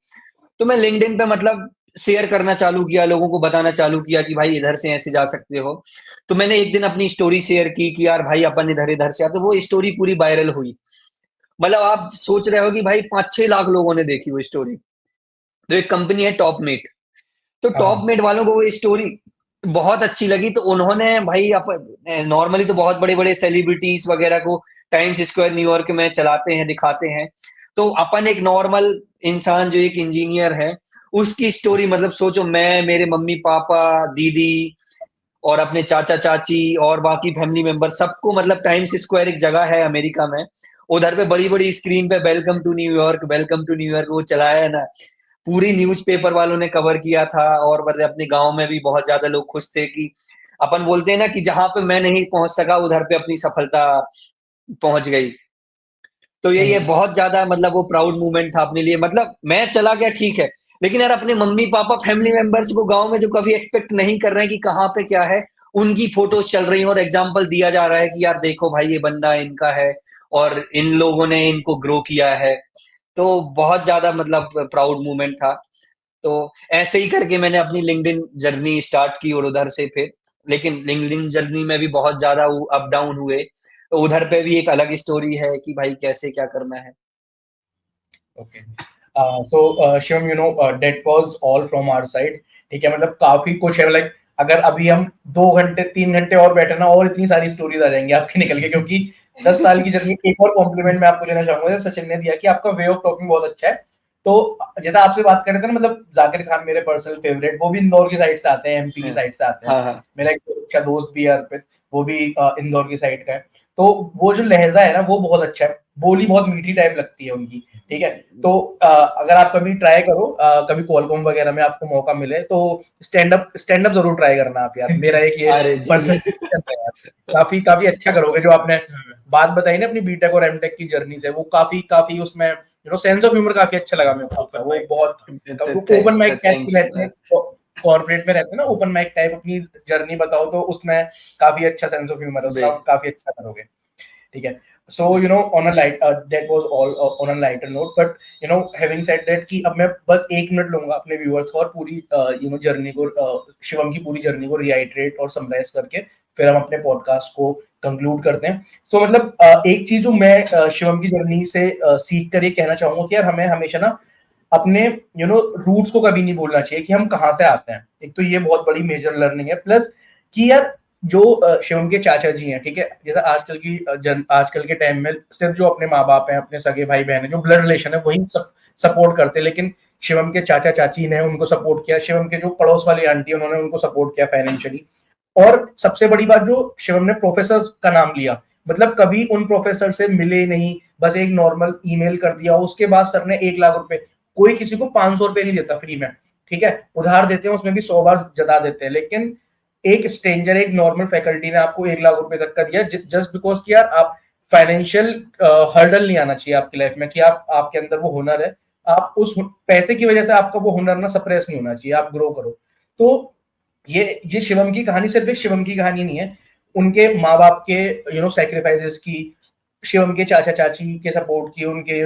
तो मैं लिंक्डइन पे मतलब शेयर करना चालू किया, लोगों को बताना चालू किया कि भाई इधर से ऐसे जा सकते हो। तो मैंने एक दिन अपनी स्टोरी शेयर की कि यार भाई अपन इधर इधर से आते, वो स्टोरी पूरी वायरल हुई। मतलब आप सोच रहे हो कि भाई 5-6 लाख लोगों ने देखी वो स्टोरी। तो एक कंपनी है टॉपमेट, तो हाँ, टॉपमेट वालों को वो स्टोरी बहुत अच्छी लगी। तो उन्होंने भाई नॉर्मली तो बहुत बड़े बड़े सेलिब्रिटीज वगैरह को टाइम्स स्क्वायर न्यूयॉर्क में चलाते हैं, दिखाते हैं। तो अपन एक नॉर्मल इंसान जो एक इंजीनियर है, उसकी स्टोरी, मतलब सोचो मैं, मेरे मम्मी पापा, दीदी और अपने चाचा चाची और बाकी फैमिली मेंबर सबको, मतलब टाइम्स स्क्वायर एक जगह है अमेरिका में, उधर पे बड़ी बड़ी स्क्रीन पे welcome to New York, welcome to New York वो चलाया है ना। पूरी न्यूज़पेपर वालों ने कवर किया था। और मतलब अपने गांव में भी बहुत ज्यादा लोग खुश थे कि अपन बोलते हैं ना कि जहां पे मैं नहीं पहुंच सका, उधर पे अपनी सफलता पहुंच गई। तो यही है, बहुत ज्यादा मतलब वो प्राउड मोमेंट था अपने लिए। मतलब मैं चला गया ठीक है, लेकिन यार अपने मम्मी पापा फैमिली मेंबर्स को गांव में जो कभी एक्सपेक्ट नहीं कर रहे हैं कि कहाँ पे क्या है, उनकी फोटोज चल रही हैं और एग्जाम्पल दिया जा रहा है कि यार देखो भाई ये बंदा इनका है और इन लोगों ने इनको ग्रो किया है। तो बहुत ज्यादा मतलब प्राउड मोमेंट था। तो ऐसे ही करके मैंने अपनी लिंक्डइन जर्नी स्टार्ट की और उधर से फिर, लेकिन लिंक्डइन जर्नी में भी बहुत ज्यादा अप डाउन हुए, तो उधर पे भी एक अलग स्टोरी है कि भाई कैसे क्या करना है। Okay, so Shivam, that was all from our side. ठीक है, मतलब काफी कुछ है, लाइक अगर अभी हम 2 घंटे 3 घंटे और बैठे ना, और इतनी सारी स्टोरीज आ जाएंगी आपके निकल के, क्योंकि 10 साल की जर्नी। एक और कॉम्प्लीमेंट मैं आपको देना चाहूंगा, जैसे सचिन ने दिया कि आपका वे ऑफ टॉकिंग बहुत अच्छा है। तो जैसा आपसे बात कर रहे थे ना, मतलब जाकिर खान मेरे पर्सनल फेवरेट, वो भी इंदौर की साइड से आते हैं, एमपी की साइड से आते हैं। हाँ हाँ मेरा एक अच्छा दोस्त भी है अर्पित, वो भी इंदौर की साइड का है। तो वो जो लहजा है ना, वो बहुत अच्छा है, बोली बहुत मीठी टाइप लगती है उनकी। ठीक है, तो अगर आप कभी ट्राई करो, कभी कॉलकॉम वगैरह में आपको मौका मिले तो स्टैंड अप जरूर ट्राई करना आप यार, मेरा एक ये अरे जी पर्सनल है यार। काफी काफी अच्छा करोगे, जो आपने बात बताई ना अपनी बीटेक और एमटेक की जर्नी से, वो काफी काफी उसमें सेंस ऑफ ह्यूमर काफी अच्छा लगा मेरे को आपका। वो बहुत ओपन माइक टाइप थैंक्स। रहते हैं, कॉर्पोरेट में रहते हैं ना, ओपन माइक टाइप अपनी जर्नी बताओ, तो उसमें काफी अच्छा सेंस ऑफ ह्यूमर है उसका, आप काफी अच्छा करोगे। ठीक है, so on a light, that was all on a lighter note, but having said that, कि अब मैं बस 1 मिनट लूंगा अपने व्यूअर्स को और पूरी जर्नी को, शिवम की पूरी जर्नी को रिआइटरेट और समराइज करके फिर हम अपने पॉडकास्ट को कंक्लूड करते हैं। सो मतलब एक चीज जो मैं शिवम की जर्नी से सीख कर ये कहना चाहूंगा कि यार हमें हमेशा ना अपने रूट्स को कभी नहीं भूलना चाहिए कि हम कहाँ से आते हैं। एक तो ये बहुत बड़ी मेजर लर्निंग है, प्लस कि यार जो शिवम के चाचा जी हैं, ठीक है, जैसे आजकल के टाइम में सिर्फ जो अपने माँ बाप हैं, अपने सगे भाई बहन है, जो ब्लड रिलेशन है, वही सपोर्ट करते हैं। लेकिन शिवम के चाचा चाची ने उनको सपोर्ट किया, शिवम के जो पड़ोस वाली आंटी उन्होंने उनको सपोर्ट किया फाइनेंशियली। और सबसे बड़ी बात, जो शिवम ने प्रोफेसर का नाम लिया, मतलब कभी उन प्रोफेसर से मिले नहीं, बस एक नॉर्मल ईमेल कर दिया, उसके बाद सर ने 1 लाख रुपए, कोई किसी को 500 रुपए नहीं देता फ्री में, ठीक है, उधार देते हैं, उसमें भी 100 बार जता देते हैं, लेकिन एक स्ट्रेंजर, एक नॉर्मल फैकल्टी ने आपको 1 लाख रुपए तक का दिया, जस्ट बिकॉज कि यार आप फाइनेंशियल हर्डल नहीं आना चाहिए आपकी लाइफ में, कि आपके अंदर वो हुनर है, आप उस पैसे की वजह से आपका वो हुनर ना सप्रेस नहीं होना चाहिए, आप ग्रो करो। तो ये शिवम की कहानी सिर्फ एक शिवम की कहानी नहीं है, उनके माँ बाप के सैक्रिफाइसेस की, शिवम के चाचा चाची के सपोर्ट की, उनके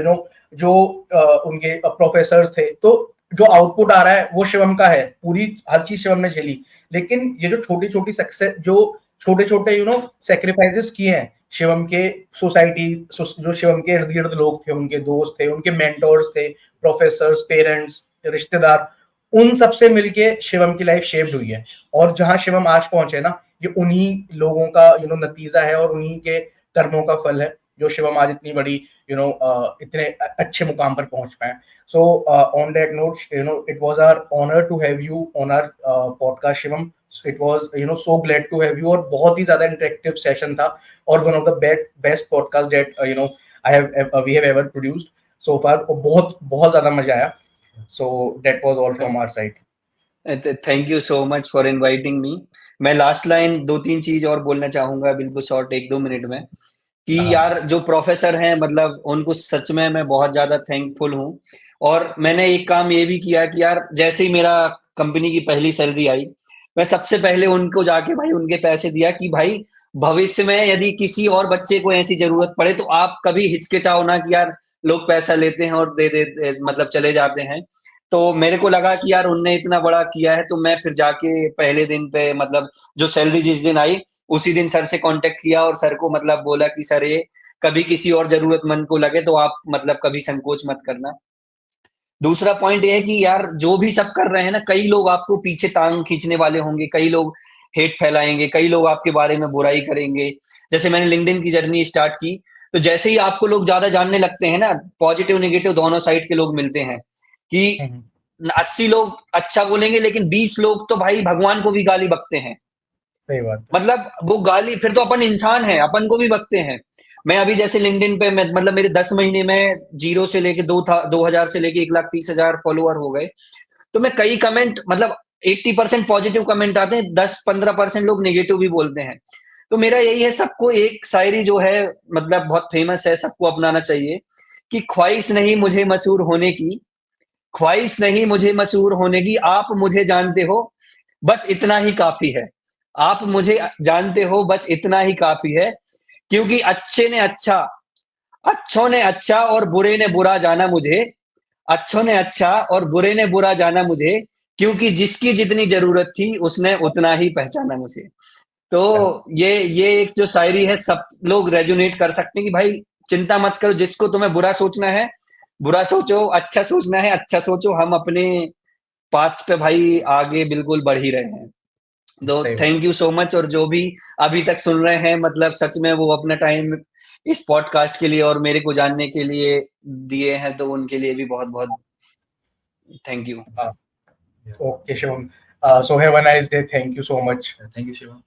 जो उनके प्रोफेसर थे, तो जो आउटपुट आ रहा है वो शिवम का है, पूरी हर चीज शिवम ने झेली। लेकिन ये जो छोटी छोटी सक्सेस, जो छोटे छोटे सेक्रीफाइसेस किए हैं शिवम के, सोसाइटी, जो शिवम के इर्द गिर्द लोग थे, उनके दोस्त थे, उनके मेंटोर्स थे, प्रोफेसर, पेरेंट्स, रिश्तेदार, उन सबसे मिलके शिवम की लाइफ शेप्ड हुई है। और जहां शिवम आज पहुंचे ना, ये उन्हीं लोगों का नतीजा है और उन्हीं के कर्मों का फल है, जो शिवम आज इतनी बड़ी इतने अच्छे मुकाम पर पहुंच पाए। So on that note, it was our honor to have you on our podcast, Shivam. It was so glad to have you, और बहुत ही ज्यादा इंटरेक्टिव सेशन था, और one of the best podcast that we have ever produced so far, और बहुत बहुत ज्यादा मजा आया। So that was all from our side. Thank you so much for inviting मी। मैं लास्ट लाइन 2-3 चीज और बोलना चाहूंगा बिल्कुल शॉर्ट, 1-2 मिनट में, कि यार जो प्रोफेसर हैं मतलब उनको सच में मैं बहुत ज्यादा थैंकफुल हूँ। और मैंने एक काम ये भी किया कि यार जैसे ही मेरा कंपनी की पहली सैलरी आई, मैं सबसे पहले उनको जाके भाई उनके पैसे दिया कि भाई भविष्य में यदि किसी और बच्चे को ऐसी जरूरत पड़े तो आप कभी हिचकिचाओ ना कि यार लोग पैसा लेते हैं और दे मतलब चले जाते हैं। तो मेरे को लगा कि यार उनने इतना बड़ा किया है, तो मैं फिर जाके पहले दिन पे मतलब जो सैलरी जिस दिन आई उसी दिन सर से कांटेक्ट किया और सर को मतलब बोला कि सर ये कभी किसी और जरूरतमंद को लगे तो आप मतलब कभी संकोच मत करना। दूसरा पॉइंट ये है कि यार जो भी सब कर रहे हैं ना, कई लोग आपको पीछे टांग खींचने वाले होंगे, कई लोग हेट फैलाएंगे, कई लोग आपके बारे में बुराई करेंगे। जैसे मैंने लिंक्डइन की जर्नी स्टार्ट की, तो जैसे ही आपको लोग ज्यादा जानने लगते हैं ना, पॉजिटिव नेगेटिव दोनों साइड के लोग मिलते हैं, कि 80 लोग अच्छा बोलेंगे लेकिन 20 लोग तो भाई भगवान को भी गाली बकते हैं। सही बात। मतलब वो गाली, फिर तो अपन इंसान है, अपन को भी बकते हैं। मैं अभी जैसे लिंक्डइन पे मतलब मेरे 10 महीने में 0 से लेके 2000 से लेके 1,30,000 फॉलोअर हो गए। तो मैं कई कमेंट मतलब 80% पॉजिटिव कमेंट आते हैं, 10-15% लोग नेगेटिव भी बोलते हैं। तो मेरा यही है, सबको एक शायरी जो है मतलब बहुत फेमस है, सबको अपनाना चाहिए कि ख्वाहिश नहीं मुझे मशहूर होने की, ख्वाहिश नहीं मुझे मशहूर होने की, आप मुझे जानते हो बस इतना ही काफ़ी है। आप मुझे जानते हो बस इतना ही काफ़ी है, क्योंकि अच्छों ने अच्छा और बुरे ने बुरा जाना मुझे, अच्छों ने अच्छा और बुरे ने बुरा जाना मुझे, क्योंकि जिसकी जितनी ज़रूरत थी उसने उतना ही पहचाना मुझे। तो ये एक जो शायरी है सब लोग रेजोनेट कर सकते हैं कि भाई चिंता मत करो, जिसको तुम्हें बुरा सोचना है बुरा सोचो, अच्छा सोचना है अच्छा सोचो, हम अपने पाथ पे भाई आगे बिल्कुल बढ़ ही रहे हैं। तो सही बात। थैंक यू सो मच, और जो भी अभी तक सुन रहे हैं मतलब सच में वो अपना टाइम इस पॉडकास्ट के लिए और मेरे को जानने के लिए दिए हैं, तो उनके लिए भी बहुत-बहुत thank you. Okay, Shivam. So have a nice day. Thank you so much. Thank you Shivam.